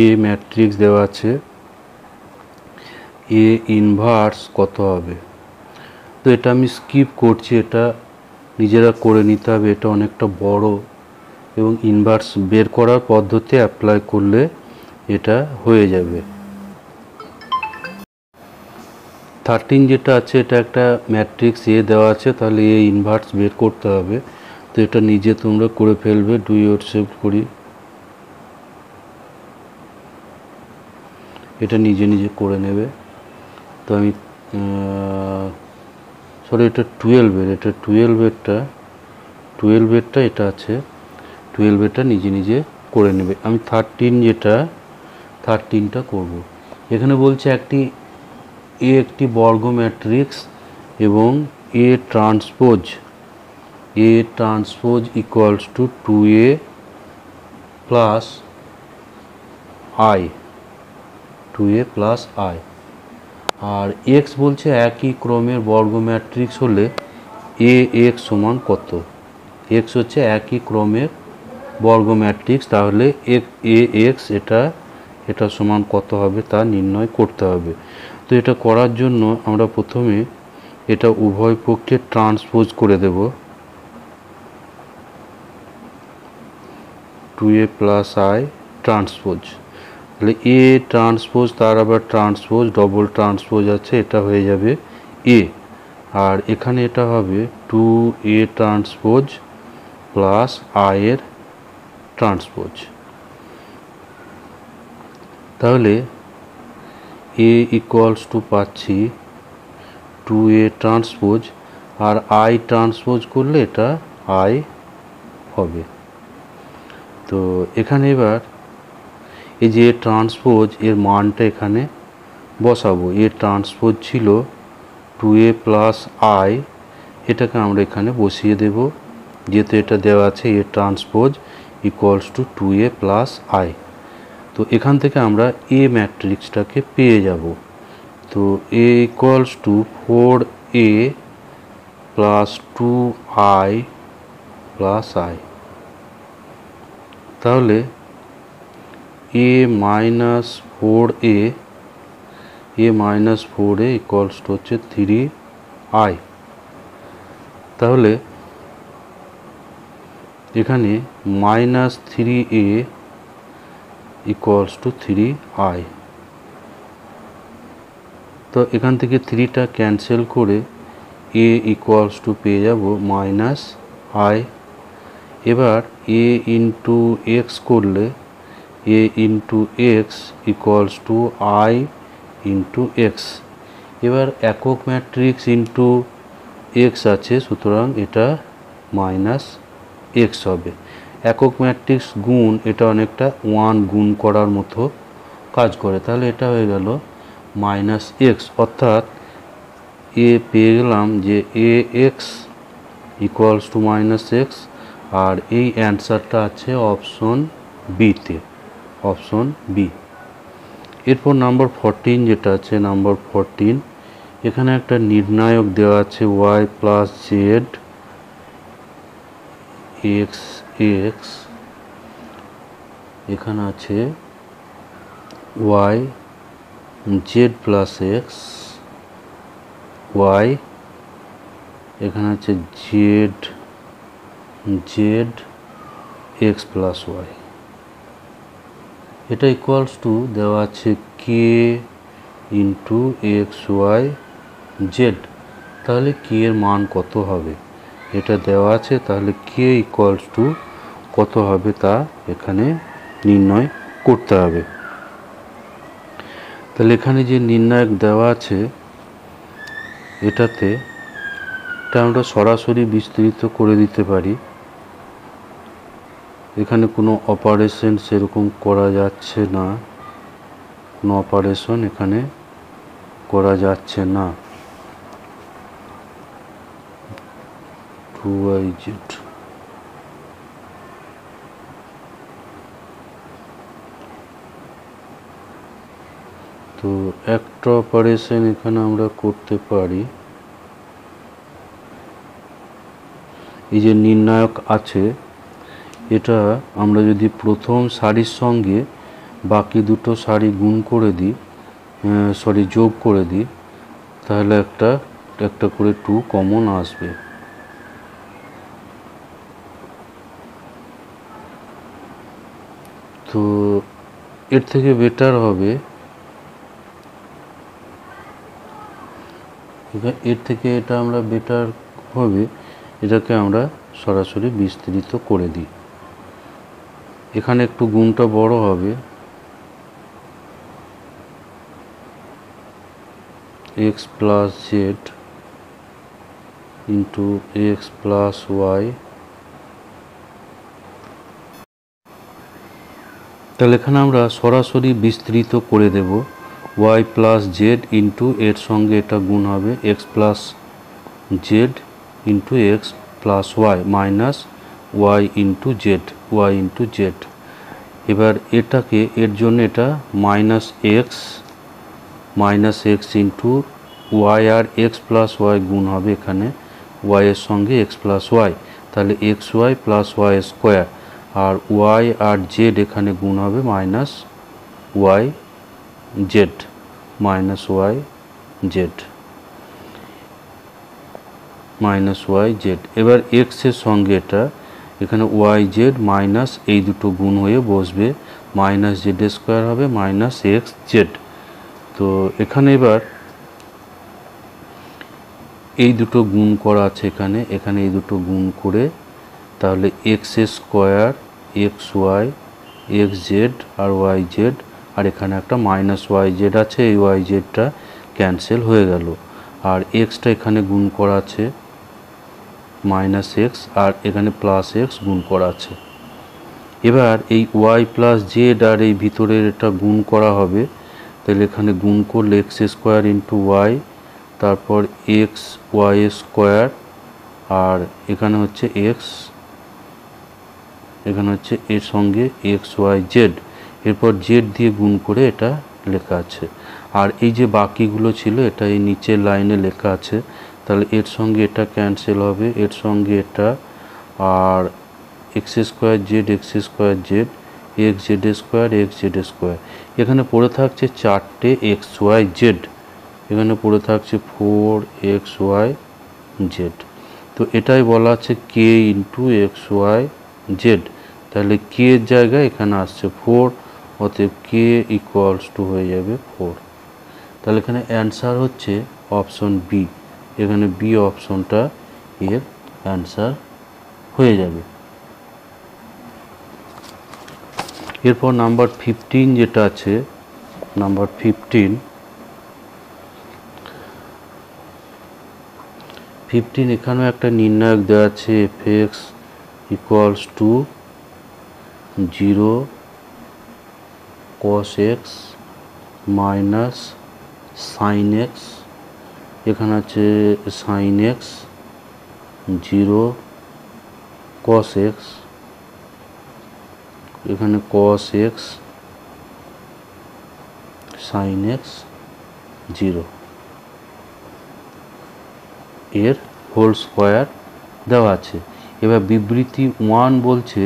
এ ম্যাট্রিক্স দেওয়া আছে, এ ইনভার্স কত হবে? তো এটা আমি স্কিপ করছি, এটা নিজেরা করে নিতে হবে, এটা অনেকটা বড়, এবং ইনভার্স বের করার পদ্ধতি অ্যাপ্লাই করলে এটা হয়ে যাবে। 13 যেটা আছে, এটা একটা ম্যাট্রিক্স এ দেওয়া আছে, তাহলে এ ইনভার্স বের করতে হবে। তো এটা নিজে তোমরা করে ফেলবে, ডু ইয়োরসেলফ করি, এটা নিজে নিজে করে নেবে। তো আমি সরি, এটা 12-এর, এটা 12-এরটা এটা আছে, 12-এরটা নিজে নিজে করে নেবে। আমি 13টা করব। এখানে বলছে একটি বর্গ ম্যাট্রিক্স এবং A transpose equals to 2a plus i, আর এক্স বলছে একই ক্রমের বর্গ ম্যাট্রিক্স হলে এ এক্স সমান কত? এক্স হচ্ছে একই ক্রমের বর্গ ম্যাট্রিক্স, তাহলে এ এক্স এটা সমান কত হবে তা নির্ণয় করতে হবে। তো এটা করার জন্য আমরা প্রথমে এটা উভয় পক্ষে ট্রান্সপোজ করে দেব, 2a প্লাস i ট্রান্সপোজ। তাহলে এ ট্রান্সপোজ, তার আবার ট্রান্সপোজ, ডবল ট্রান্সপোজ আছে, এটা হয়ে যাবে এ। আর এখানে এটা হবে 2a ট্রান্সপোজ প্লাস i এর ট্রান্সপোজ। তাহলে এ ইকুয়ালস টু পাচ্ছি 2a transpose, R i transpose করলে এটা i হবে। তো এখানে এবার এই যে ট্রান্সপোজ এর মানটা এখানে বসাবো। এ ট্রান্সপোজ ছিল 2a প্লাস আই, এটাকে আমরা এখানে বসিয়ে দেব, যেহেতু এটা দেওয়া আছে A transpose equals to 2a plus I. তো এখান থেকে আমরা এ ম্যাট্রিক্সটাকে পেয়ে যাব। তো A equals to 4a plus 2i plus I. তাহলে a minus 4a equals to হচ্ছে 3i। তাহলে এখানে minus 3a equals to 3i। তো এখান থেকে 3টা ক্যান্সেল করে a ইকুয়ালস টু পেয়ে যাব মাইনাস i। এবার a ইন্টু এক্স করলে a into x equals two i into x. এবার একক ম্যাট্রিক্স ইন্টু এক্স আছে, সুতরাং এটা মাইনাস এক্স হবে। একক ম্যাট্রিক্স গুণ এটা অনেকটা 1 গুণ করার মতো কাজ করে, তাহলে এটা হয়ে গেল মাইনাস এক্স। অর্থাৎ এ পেয়ে গেলাম যে A X equals to minus X, আর এই অ্যান্সারটা আছে অপশন বিতে, অপশন বি। এরপর নাম্বার 14 যেটা আছে, নাম্বার 14 এখানে একটা নির্ণায়ক দেওয়া আছে y plus z x x, এখানে আছে y z plus x y, এখানে আছে z z x plus y. এটা ইকুয়ালস টু দেওয়া আছে k into x y z. তাহলে কে এর মান কত হবে এটা দেওয়া আছে, তাহলে কে ইকুয়ালস টু কত হবে তা এখানে নির্ণয় করতে হবে। তাহলে এখানে যে নির্ণায়ক দেওয়া আছে এটাতে এটা আমরা সরাসরি বিস্তৃত করে দিতে পারি। এখানে কোনো অপারেশন সেরকম করা যাচ্ছে না, কোনো অপারেশন এখানে করা যাচ্ছে না। 2iz, তো একটা অপারেশন এখানে আমরা করতে পারি। এই যে নির্ণায়ক আছে এটা আমরা যদি প্রথম সারির সঙ্গে বাকি দুটো সারি গুণ করে দিই, যোগ করে দিই, তাহলে একটা করে 2 কমন আসবে। তো এর থেকে বেটার হবে, এর থেকে এটা আমরা বেটার হবে, এটাকে আমরা সরাসরি বিস্তৃত করে দিই। এখানে একটু গুণটা বড় হবে, X plus Z into x plus Y. তাহলে এখানে আমরা সরাসরি বিস্তৃত করে দেব, ওয়াই প্লাস জেড ইন্টু এর সঙ্গে এটা গুণ হবে X plus Z into x plus Y minus Y into Z. এবার এটাকে এর জন্য এটা মাইনাস এক্স ইন্টু ওয়াই আর এক্স প্লাস ওয়াই গুণ হবে এখানে ওয়াই এর সঙ্গে এক্স প্লাস ওয়াই, তাহলে X Y plus Y square, আর ওয়াই আর জেড এখানে গুণ হবে minus y z minus y z. এবার এক্স এর সঙ্গে এটা এখানে ওয়াই জেড মাইনাস এই দুটো গুণ হয়ে বসবে, মাইনাস জেড স্কোয়ার হবে মাইনাস এক্স জেড। তো এখানে এবার এই দুটো গুণ করা আছে, এখানে এই দুটো গুণ করে তাহলে x square X Y X Z আর ওয়াই জেড, আর এখানে একটা মাইনাস ওয়াই জেড আছে, এই ওয়াই জেডটা ক্যান্সেল হয়ে গেল, আর এক্সটা এখানে গুণ করা আছে মাইনাস এক্স, আর এখানে প্লাস এক্স গুণ করা আছে। এবার এই ওয়াই প্লাস জেড আর এই ভিতরের এটা গুণ করা হবে, তাহলে এখানে গুণ করলে এক্স স্কোয়ার ইন্টু ওয়াই তারপর এক্স ওয়াই স্কোয়ার, আর এখানে হচ্ছে এক্স, এখানে হচ্ছে এর সঙ্গে এক্স ওয়াই জেড, এরপর জেড দিয়ে গুণ করে এটা লেখা আছে। আর এই যে বাকিগুলো ছিল এটা এই নিচের লাইনে লেখা আছে, তাহলে এর সঙ্গে এটা ক্যান্সেল হবে, এর সঙ্গে এটা, আর X square Z X Z square, এখানে পড়ে থাকছে 4টে এক্স ওয়াই জেড, এখানে পড়ে থাকছে 4xy z। তো এটাই বলা আছে k into x y z, তাহলে কে এর জায়গায় এখানে আসছে 4, অতএব কে ইকুয়ালস টু হয়ে যাবে 4। তাহলে এখানে অ্যান্সার হচ্ছে অপশন বি, এখানে বি অপশনটা এর অ্যান্সার হয়ে যাবে। এরপর নাম্বার 15 যেটা আছে, নাম্বার 15 এখানেও একটা নির্ণায়ক দেওয়া আছে F x equals to 0 cos x minus sine x, এখানে আছে সাইন এক্স 0 cos x, এখানে cos x sin x 0 এর হোল স্কোয়ার দেওয়া আছে। এবার বিবৃতি 1 বলছে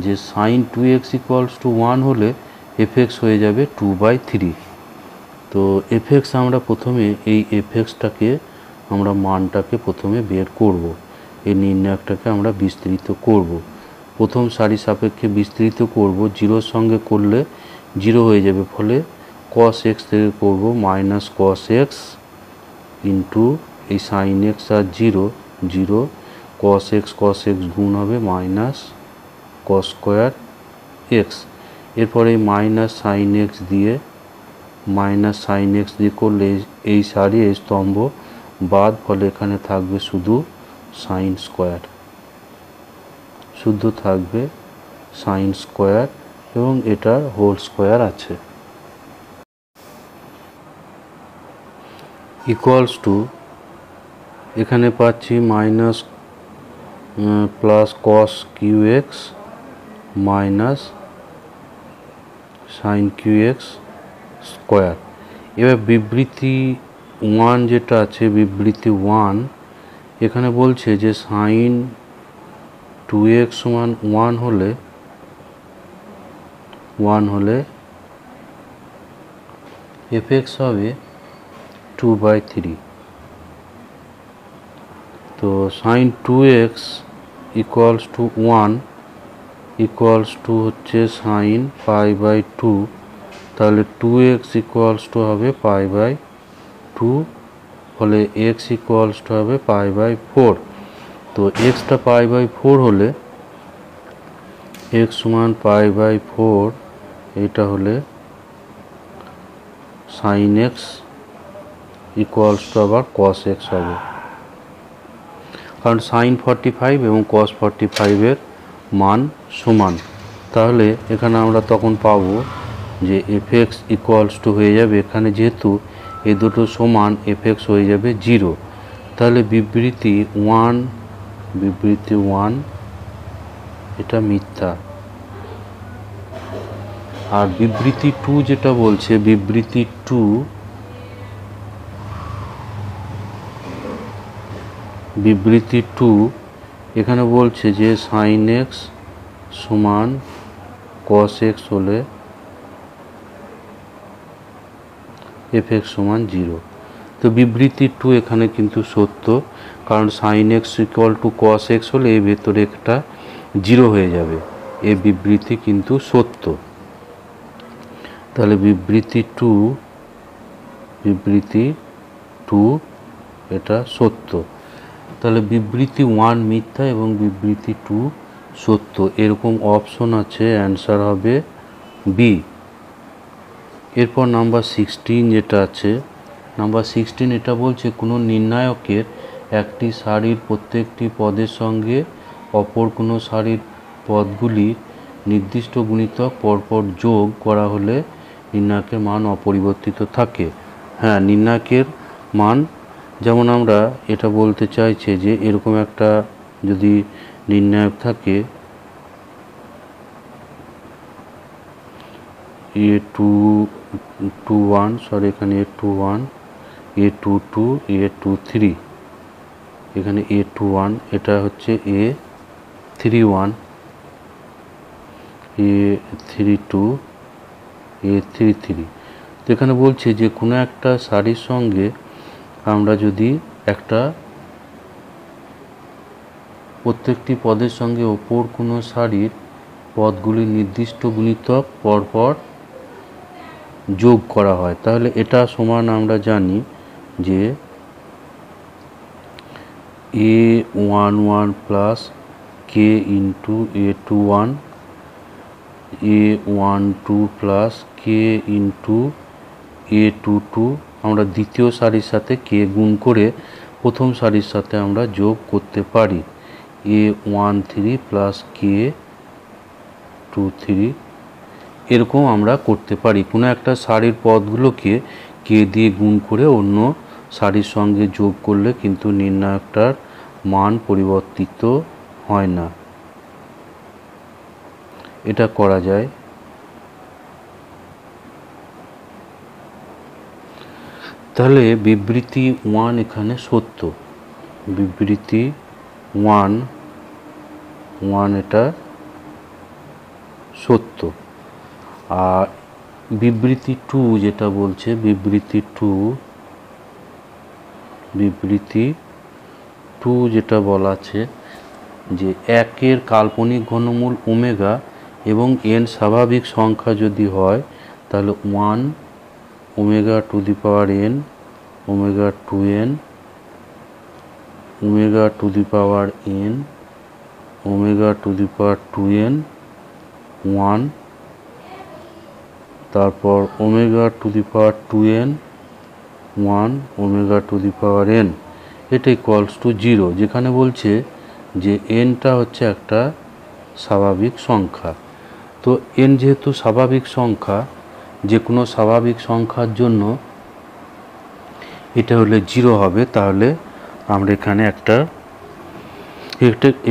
যে সাইন 2x ইকুয়ালস টু 1 হলে এফ এক্স হয়ে যাবে 2/3। তো এফ এক্স আমরা প্রথমে এই এফ এক্সটাকে আমরা মানটাকে প্রথমে বের করব, এই নির্ণায়কটাকে আমরা বিস্তৃত করব, প্রথম সারি সাপেক্ষে বিস্তৃত করব, 0-র সঙ্গে করলে 0 হয়ে যাবে, ফলে cos x থেকে করব মাইনাস cos x ইন্টু এই সাইন এক্স আর 0 cos x গুণ হবে মাইনাস cos স্কোয়ার এক্স, এরপরে মাইনাস সাইন এক্স দিয়ে করলে এই সারি এই স্তম্ভ বাদ, ফলে এখানে থাকবে শুধু সাইন স্কোয়ার, শুদ্ধ থাকবে সাইন স্কোয়ার এবং এটার হোল স্কোয়ার আছে। ইকুয়ালস টু এখানে পাচ্ছি minus plus cos q x minus sine q x square. এবার বিবৃতি 1 যেটা আছে, বিবৃতি 1 এখানে বলছে যে সাইন 2x সমান 1 হলে এফ এক্স হবে 2/3। তো sine 2x equals to 1 equals to হচ্ছে সাইন π/2, তাহলে 2x ইকুয়ালস টু হবে π/2, ফলে x ইকুয়ালস টু হবে π/4। তো এক্সটা π/4 হলে x সমান π/4, এটা হলে সাইন এক্স ইকুয়ালস টু আবার cos x হবে, কারণ সাইন 45 এবং cos 45 মান সমান। তাহলে এখানে আমরা তখন পাবো যে এফ এক্স ইকুয়ালস টু হয়ে যাবে, এখানে যেহেতু এই দুটো সমান এফ এক্স হয়ে যাবে 0। তাহলে বিবৃতি 1 এটা মিথ্যা। আর বিবৃতি 2 যেটা বলছে, বিবৃতি 2 এখানে বলছে যে সাইন এক্স সমান cos x হলে এফ এক্স সমান 0। তো বিবৃতি 2 এখানে কিন্তু সত্য, কারণ sine x equal to cos x হলে এর ভেতরে একটা 0 হয়ে যাবে, এই বিবৃতি কিন্তু সত্য। তাহলে বিবৃতি 2 এটা সত্য। তাহলে বিবৃতি 1 মিথ্যা এবং বিবৃতি 2 সত্য, এরকম অপশন আছে, অ্যান্সার হবে বি। এরপর নাম্বার 16 যেটা আছে, নাম্বার 16 এটা বলছে কোনো নির্ণায়কের একটি সারির প্রত্যেকটি পদের সঙ্গে অপর কোনো সারির পদগুলি নির্দিষ্ট গুণিতক পরপর যোগ করা হলে নির্ণায়কের মান অপরিবর্তিত থাকে। হ্যাঁ, নির্ণায়কের মান যেমন আমরা এটা বলতে চাইছে যে এরকম একটা যদি নির্ণায়ক থাকে A21 সরি এখানে A21 A22 A23 এখানে A21 এটা হচ্ছে A31 A32 A33 তো এখানে বলছে যে কোনো একটা সারির সঙ্গে আমরা যদি একটা প্রত্যেকটি পদের সঙ্গে অপর কোনো সারির পদগুলির নির্দিষ্ট গুণিতক পরপর যোগ করা হয় তাহলে এটা সমান আমরা জানি যে A11 plus K into A21 A12 plus K into A22 আমরা দ্বিতীয় সারির সাথে K গুণ করে প্রথম সারির সাথে আমরা যোগ করতে পারি A13 প্লাস K23 এরকম আমরা করতে পারি কোনো একটা সারির পদগুলোকে K দিয়ে গুণ করে অন্য সারির সঙ্গে যোগ করলে কিন্তু নির্ণায়কটার মান পরিবর্তিত হয় না এটা করা যায় তাহলে বিবৃতি 1 এখানে সত্য বিবৃতি 1 এটা সত্য আর বিবৃতি 2 যেটা বলছে বিবৃতি 2 যেটা বলা আছে যে 1 এর কাল্পনিক ঘনমূল ওমেগা এবং n স্বাভাবিক সংখ্যা যদি হয় তাহলে 1 omega to the power n omega 2n omega to the power n omega to the power 2n 1 তারপর omega to the power 2n 1 omega to the power n এটা ইকুয়ালস টু 0 যেখানে বলছে যে nটা হচ্ছে একটা স্বাভাবিক সংখ্যা তো n যেহেতু স্বাভাবিক সংখ্যা যে কোনো স্বাভাবিক সংখ্যার জন্য এটা হলে 0 হবে তাহলে আমরা এখানে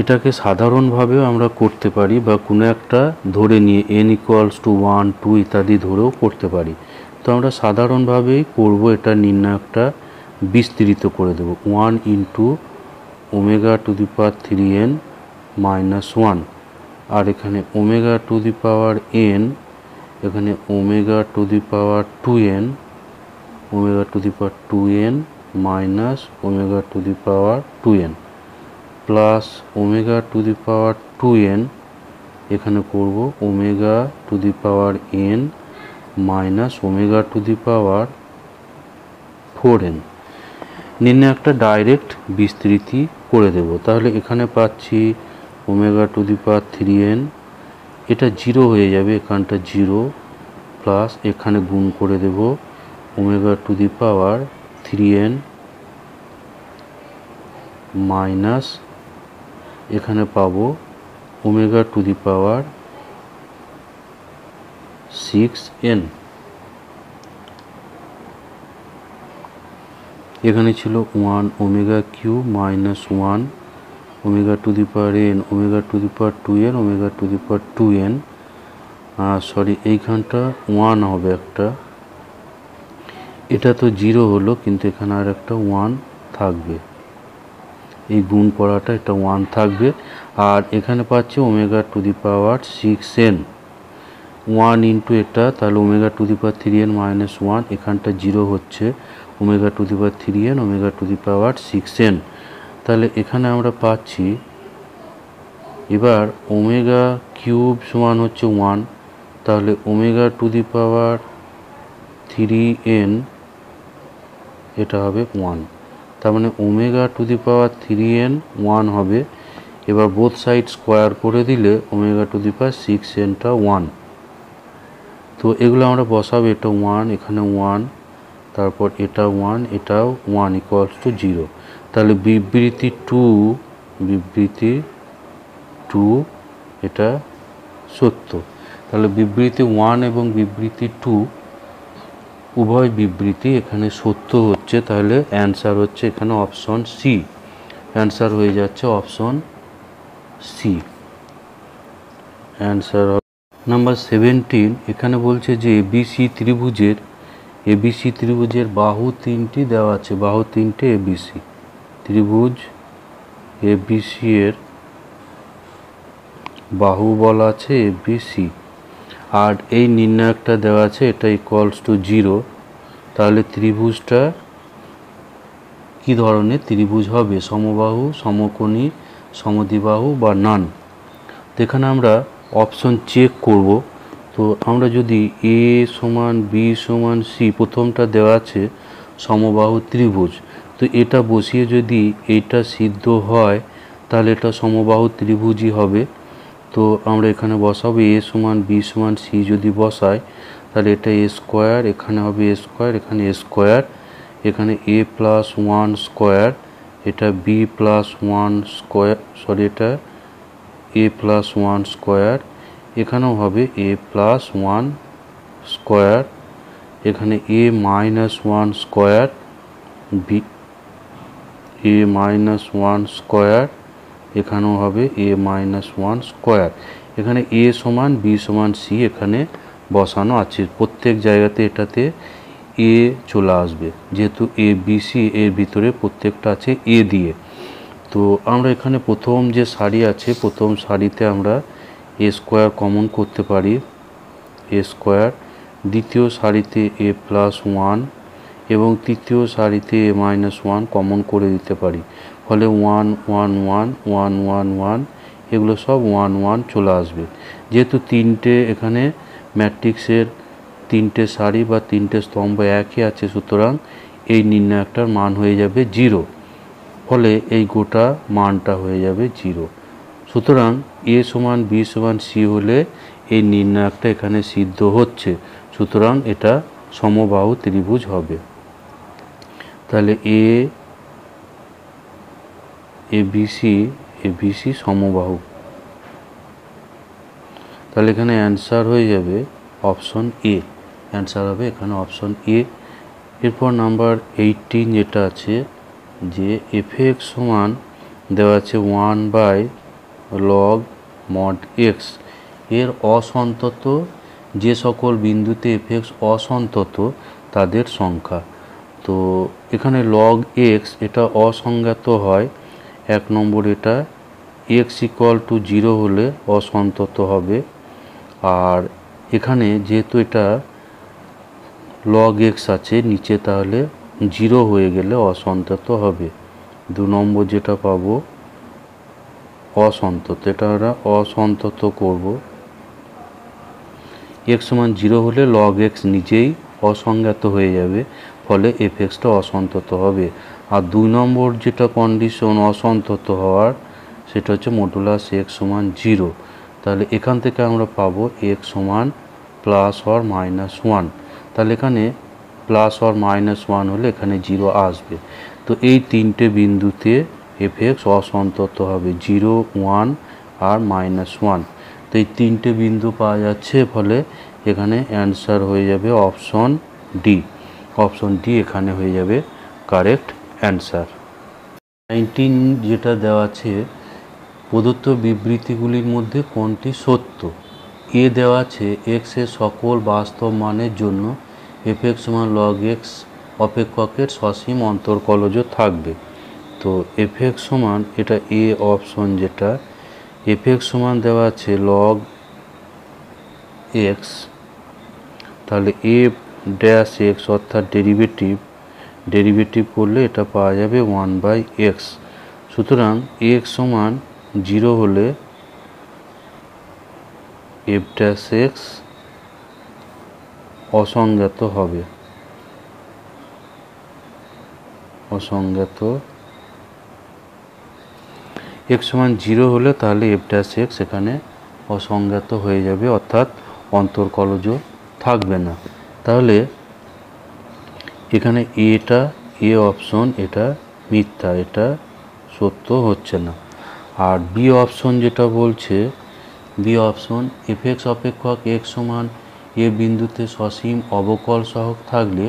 এটাকে সাধারণভাবেও আমরা করতে পারি বা কোনো একটা ধরে নিয়ে n ইকুয়ালস টু 1 2 ইত্যাদি ধরেও করতে পারি তো আমরা সাধারণভাবেই করব এটা নির্ণায়কটা বিস্তৃত করে দেব 1 into omega to the power 3n minus 1 আর এখানে omega to the power n এখানে omega to the power 2n omega to the power 2n minus omega to the power 2n plus omega to the power 2n এখানে করব omega to the power n minus omega to the power 4n নির্ণায়কটা direct বিস্তৃতি করে দেব তাহলে এখানে পাচ্ছি omega to the power 3n এটা 0 হয়ে যাবে এখানটা 0 প্লাস এখানে গুণ করে দেব omega to the power 3n minus এখানে পাবো omega to the power 6n এখানে ছিল 1 omega cube minus 1 omega to the power n omega to the power 2n omega to the power 2n sorry এইখানটা 1 হবে একটা এটা তো 0 হলো কিন্তু এখানে আর একটা 1 থাকবে এই গুণ করাটা এটা 1 থাকবে আর এখানে পাচ্ছি omega to the power 6n 1 into এটা তাহলে omega to the power 3n minus 1 এখানটা 0 হচ্ছে omega to the power 3n omega to the power 6n তাহলে এখানে আমরা পাচ্ছি এবার ওমেগা কিউব সমান হচ্ছে 1 তাহলে omega to the power 3n এটা হবে 1 তার মানে omega to the power 3n 1 হবে এবার বোথ সাইড স্কোয়ার করে দিলে ওমেগা টু দি পাওয়ার 6nটা 1 তো এগুলো আমরা বসাবো এটা 1 এখানে 1 তারপর এটা 1 এটাও 1 ইকুয়ালস টু 0 তাহলে বিবৃতি 2 এটা সত্য তাহলে বিবৃতি 1 এবং বিবৃতি 2 উভয় বিবৃতি এখানে সত্য হচ্ছে, তাহলে অ্যান্সার হচ্ছে এখানে অপশন সি। অ্যান্সার হয়ে যাচ্ছে অপশন সি। অ্যান্সার নাম্বার 17 এখানে বলছে যে এবিসি ত্রিভুজের বাহু তিনটি দেওয়া আছে, বাহু তিনটে এবিসি ত্রিভুজ এবিসি এর বাহু বলা আছে এবিসি, আর এই নির্ণায়কটা দেওয়া আছে এটা ইকুয়ালস টু 0। তাহলে ত্রিভুজটা কি ধরনের ত্রিভুজ হবে? সমবাহু, সমকোণী, সমদ্বিবাহু বা নান। তো এখানে আমরা অপশন চেক করব। তো আমরা যদি এ সমান বি সমান সি, প্রথমটা দেওয়া আছে সমবাহু ত্রিভুজ, তো এটা বসিয়ে যদি এটা সিদ্ধ হয় তাহলে এটা সমবাহু ত্রিভুজই হবে। তো আমরা এখানে বসাবো এ সমান বি সমান সি, যদি বসাই তাহলে এটা এ স্কোয়ার, এখানে হবে এ স্কোয়ার, এখানে এ স্কোয়ার, এখানে এ প্লাস ওয়ান স্কোয়ার, এটা b plus one square, sorry এটা এ প্লাস ওয়ান স্কোয়ার, এখানেও হবে এ প্লাস ওয়ান স্কোয়ার, এখানে এ minus one square, B A minus one square, এখানেও হবে এ মাইনাস ওয়ান স্কোয়ার। এখানে এ সমান বি সমান সি এখানে বসানো আছে, প্রত্যেক জায়গাতে এটাতে এ চলে আসবে, যেহেতু এ বি সি এর ভিতরে প্রত্যেকটা আছে এ দিয়ে। তো আমরা এখানে প্রথম যে সারি আছে, প্রথম সারিতে আমরা এ স্কোয়ার কমন করতে পারি, এ স্কোয়ার, দ্বিতীয় সারিতে এ প্লাস ওয়ান এবং তৃতীয় সারিতে এ মাইনাস ওয়ান কমন করে দিতে পারি, ফলে one one one one one one এগুলো সব ওয়ান ওয়ান চলে আসবে। যেহেতু তিনটে এখানে ম্যাট্রিক্সের তিনটে সারি বা তিনটে স্তম্ভ একই আছে, সুতরাং এই নির্ণায়কটার মান হয়ে যাবে 0, ফলে এই গোটা মানটা হয়ে যাবে 0। সুতরাং এ সমান বি সমান সি হলে এই নির্ণায়কটা এখানে সিদ্ধ হচ্ছে, সুতরাং এটা সমবাহু ত্রিভুজ হবে। তাহলে এবিসি সমবাহু, তাহলে এখানে অ্যান্সার হয়ে যাবে অপশন এ। অ্যান্সার হবে এখানে অপশন এ। এরপর নাম্বার 18 যেটা আছে যে এফ এক্স সমান দেওয়া আছে 1/log mod x, এর অসন্তত যে সকল বিন্দুতে এফ এক্স অসন্তত তাদের সংখ্যা। তো এখানে log x এটা অসংজ্ঞাত হয়, 1 নম্বর এটা x ইকুয়াল টু 0 হলে অসন্তত হবে, আর এখানে যেহেতু এটা log x আছে নিচে, তাহলে 0 হয়ে গেলে অসন্তত হবে। 2 নম্বর যেটা পাবো অসন্তত, এটা আমরা অসন্তত করব, x সমান 0 হলে log x নিজেই অসংজ্ঞাত হয়ে যাবে, ফলে এফ এক্সটা অসন্তত হবে। আর 2 নম্বর যেটা কন্ডিশন অসন্তত হওয়ার, সেটা হচ্ছে মডুলাস x সমান 0, তাহলে এখান থেকে আমরা পাবো x সমান প্লাস অর মাইনাস 1, তাহলে এখানে প্লাস অর মাইনাস 1 হলে এখানে 0 আসবে। তো এই তিনটে বিন্দুতে এফ এক্স অসন্তত হবে, 0, 1 আর -1। তো এই তিনটে বিন্দু পাওয়া যাচ্ছে, ফলে এখানে অ্যান্সার হয়ে যাবে অপশন ডি। অপশন ডি এখানে হয়ে যাবে কারেক্ট অ্যান্সার। 19 যেটা দেওয়া আছে প্রদত্ত বিবৃতিগুলির মধ্যে কোনটি সত্য? এ দেওয়া আছে এক্স এর সকল বাস্তব মানের জন্য এফ এক্স সমান log x অপেক্ষকের সসীম অন্তর্কলজ থাকবে। তো এফ এক্স সমান, এটা এ অপশন, যেটা এফ এক্স সমান দেওয়া আছে log x, তাহলে এ ড্যাশ এক্স অর্থাৎ ডেরিভেটিভ করলে এটা পাওয়া যাবে 1/x। সুতরাং x সমান 0 হলে এফ ড্যাশ এক্স অসংজ্ঞাত হবে, অসংজ্ঞাত। x সমান 0 হলে তাহলে এফ ড্যাশ এক্স এখানে অসংজ্ঞাত হয়ে যাবে, অর্থাৎ অন্তর্কলজ থাকবে না। তাহলে এখানে এটা এ অপশন, এটা মিথ্যা, এটা সত্য হচ্ছে না। আর বি অপশন যেটা বলছে, বি অপশন এফ এক্স অপেক্ষক x সমান এ বিন্দুতে সসীম অবকল সহগ থাকলে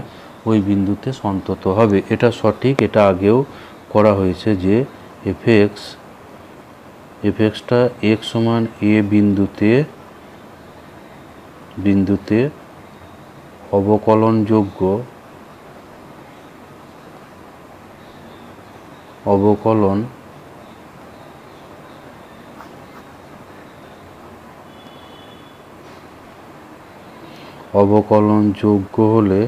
ওই বিন্দুতে সন্তত হবে। এটা সঠিক, এটা আগেও করা হয়েছে যে এফএক্সটা এক্স সমান এ বিন্দুতে অবকলনযোগ্য হলে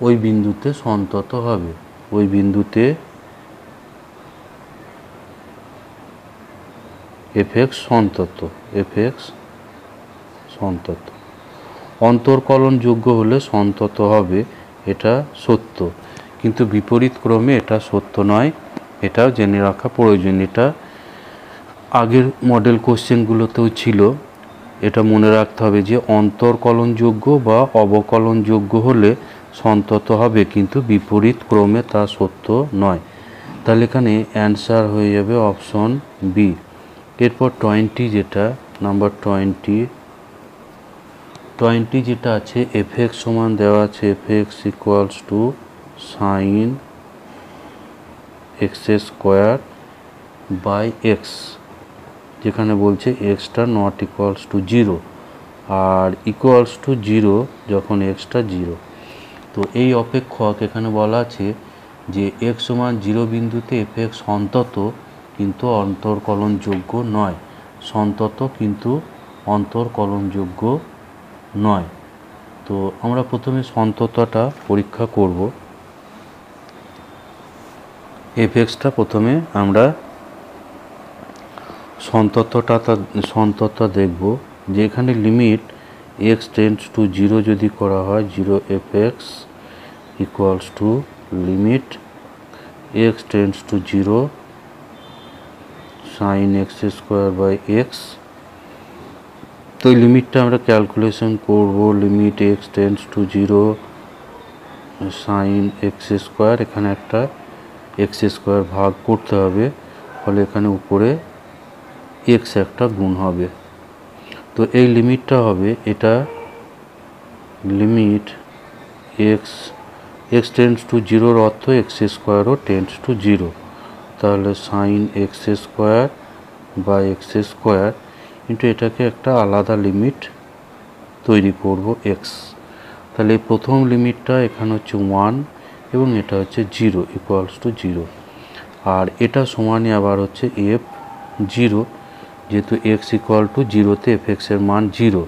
ওই বিন্দুতে সন্তত হবে। ওই বিন্দুতে এফএক্স সন্তত। অন্তর্কলনযোগ্য হলে সন্তত হবে, এটা সত্য, কিন্তু বিপরীত ক্রমে এটা সত্য নয়। এটাও জেনে রাখা প্রয়োজন। এটা আগের মডেল কোশ্চেনগুলোতেও ছিল। এটা মনে রাখতে হবে যে অন্তর্কলনযোগ্য বা অবকলনযোগ্য হলে সন্তত হবে, কিন্তু বিপরীত ক্রমে তা সত্য নয়। তাহলে এখানে অ্যান্সার হয়ে যাবে অপশন বি। এরপর 20 যেটা নাম্বার 20 যেটা আছে, এফএক্স সমান দেওয়া আছে f x equals to sine x square by x, যেখানে বলছে এক্সটা নট ইকুয়ালস টু 0 আর ইকুয়ালস টু 0 যখন এক্সটা 0। তো এই অপেক্ষক এখানে বলা আছে যে এক্স সমান 0 বিন্দুতে এফএক্স সন্তত কিন্তু অন্তর্কলনযোগ্য নয়। সন্তত কিন্তু অন্তর্কলনযোগ্য নয়। তো আমরা প্রথমে সন্ততাটা পরীক্ষা করব। এফএক্সটা প্রথমে আমরা সন্ততা দেখব, যে এখানে লিমিট এক্স টেন্ডস টু 0 যদি করা হয়, 0 f x equals to limit x tends to 0 sine x square by x. তো এই লিমিটটা আমরা ক্যালকুলেশন করব। Limit x tends to 0 sine x square, এখানে একটা এক্স স্কোয়ার ভাগ করতে হবে, ফলে এখানে উপরে এক্স একটা গুণ হবে। তো এই লিমিটটা হবে, এটা লিমিট এক্স টেন্ডস টু 0 অর্থ এক্স স্কোয়ারও টেন্ডস টু 0, তাহলে সাইন এক্স স্কোয়ার বা এক্স স্কোয়ার কিন্তু এটাকে একটা আলাদা লিমিট তৈরি করব এক্স। তাহলে এই প্রথম লিমিটটা এখানে হচ্ছে 1 এবং এটা হচ্ছে 0 ইকুয়ালস টু 0, আর এটা সমানই আবার হচ্ছে এফ 0, যেহেতু এক্স ইকুয়াল টু 0তে এফএক্সের মান 0,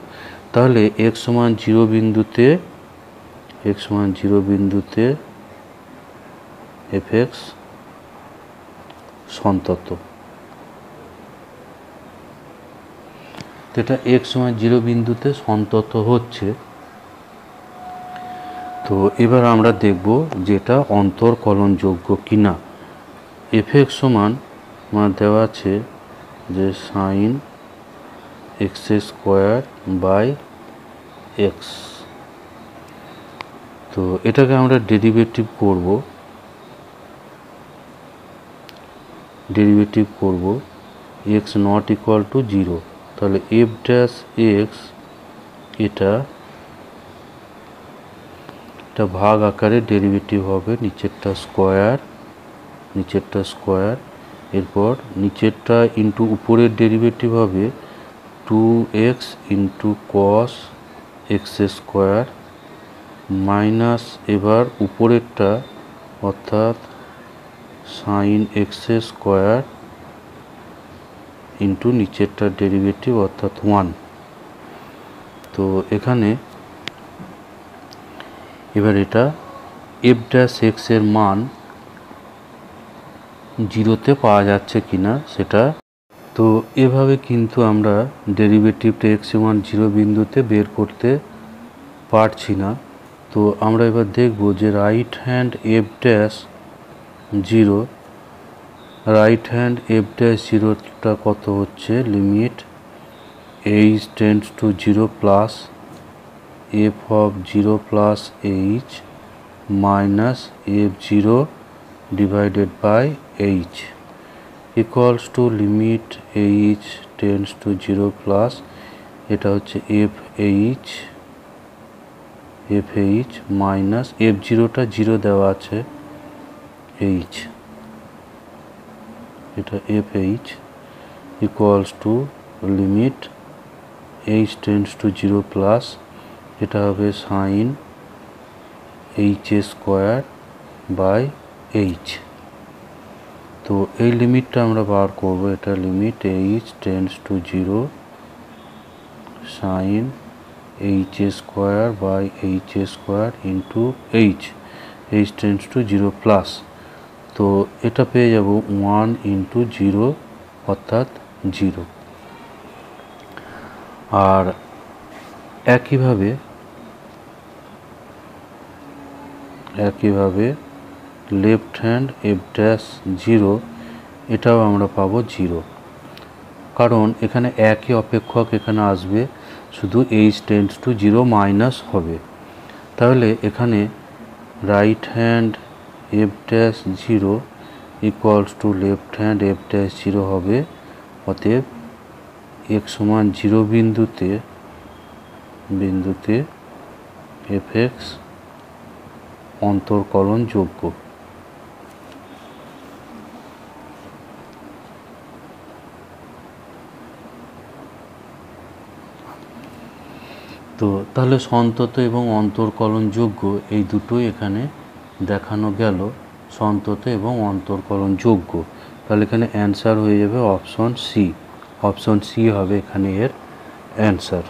তাহলে এক্স সমান 0 বিন্দুতে এফএক্স সন্তত। এটা এক্স সমান 0 বিন্দুতে সন্তত হচ্ছে। তো এবার আমরা দেখব যেটা অন্তর্কলনযোগ্য কিনা। এফএক্স সমান দেওয়া আছে যে sine x square by x. তো এটাকে আমরা ডেরিভেটিভ করব এক্স নট ইকুয়াল টু 0, তাহলে এফ ড্যাশ এক্স এটা ভাগ আকারে ডেরিভেটিভ হবে, নিচেরটা স্কোয়ার, এরপর নিচেরটা ইন্টু উপরের ডেরিভেটিভ হবে 2x into cos X square minus এবার উপরেরটা অর্থাৎ সাইন এক্স স্কোয়ার ইন্টু নিচেরটার ডেরিভেটিভ অর্থাৎ 1। তো এখানে এবার এটা এফ ড্যাশ এক্স এর মান 0তে পাওয়া যাচ্ছে কিনা সেটা। তো এভাবে কিন্তু আমরা ডেরিভেটিভটা এক্স সমান 0 বিন্দুতে বের করতে পারছি না। তো আমরা এবার দেখব যে রাইট হ্যান্ড এফ ড্যাশ 0টা কত হচ্ছে, limit H tends to 0 plus f of 0 plus h minus f 0 divided by h equals to limit h tends to 0 plus এটা হচ্ছে এফ এইচ মাইনাস এফ জিরোটা জিরো দেওয়া আছে এইচ, এটা F H equals to limit H tends to zero plus এটা হবে sine H square by H. তো এই লিমিটটা আমরা বার করব, এটা limit H tends to zero sine H square by H square into H tends to zero plus. তো এটা পেয়ে যাব 1 ইন্টু জিরো অর্থাৎ জিরো। আর একইভাবে left hand F dash zero এটাও আমরা পাবো জিরো, কারণ এখানে একই অপেক্ষক এখানে আসবে, শুধু H tends to zero minus হবে। তাহলে এখানে right hand F dash zero equals to left hand F dash zero হবে। অতএব এক্স সমান জিরো বিন্দুতে এফ এক্স অন্তর্কলন যোগ্য। তো তাহলে সন্তত এবং অন্তর্কলনযোগ্য এই দুটোই এখানে দেখানো গেল, সন্তত এবং অন্তর্কলনযোগ্য। তাহলে এখানে অ্যান্সার হয়ে যাবে অপশন সি হবে এখানে এর অ্যান্সার।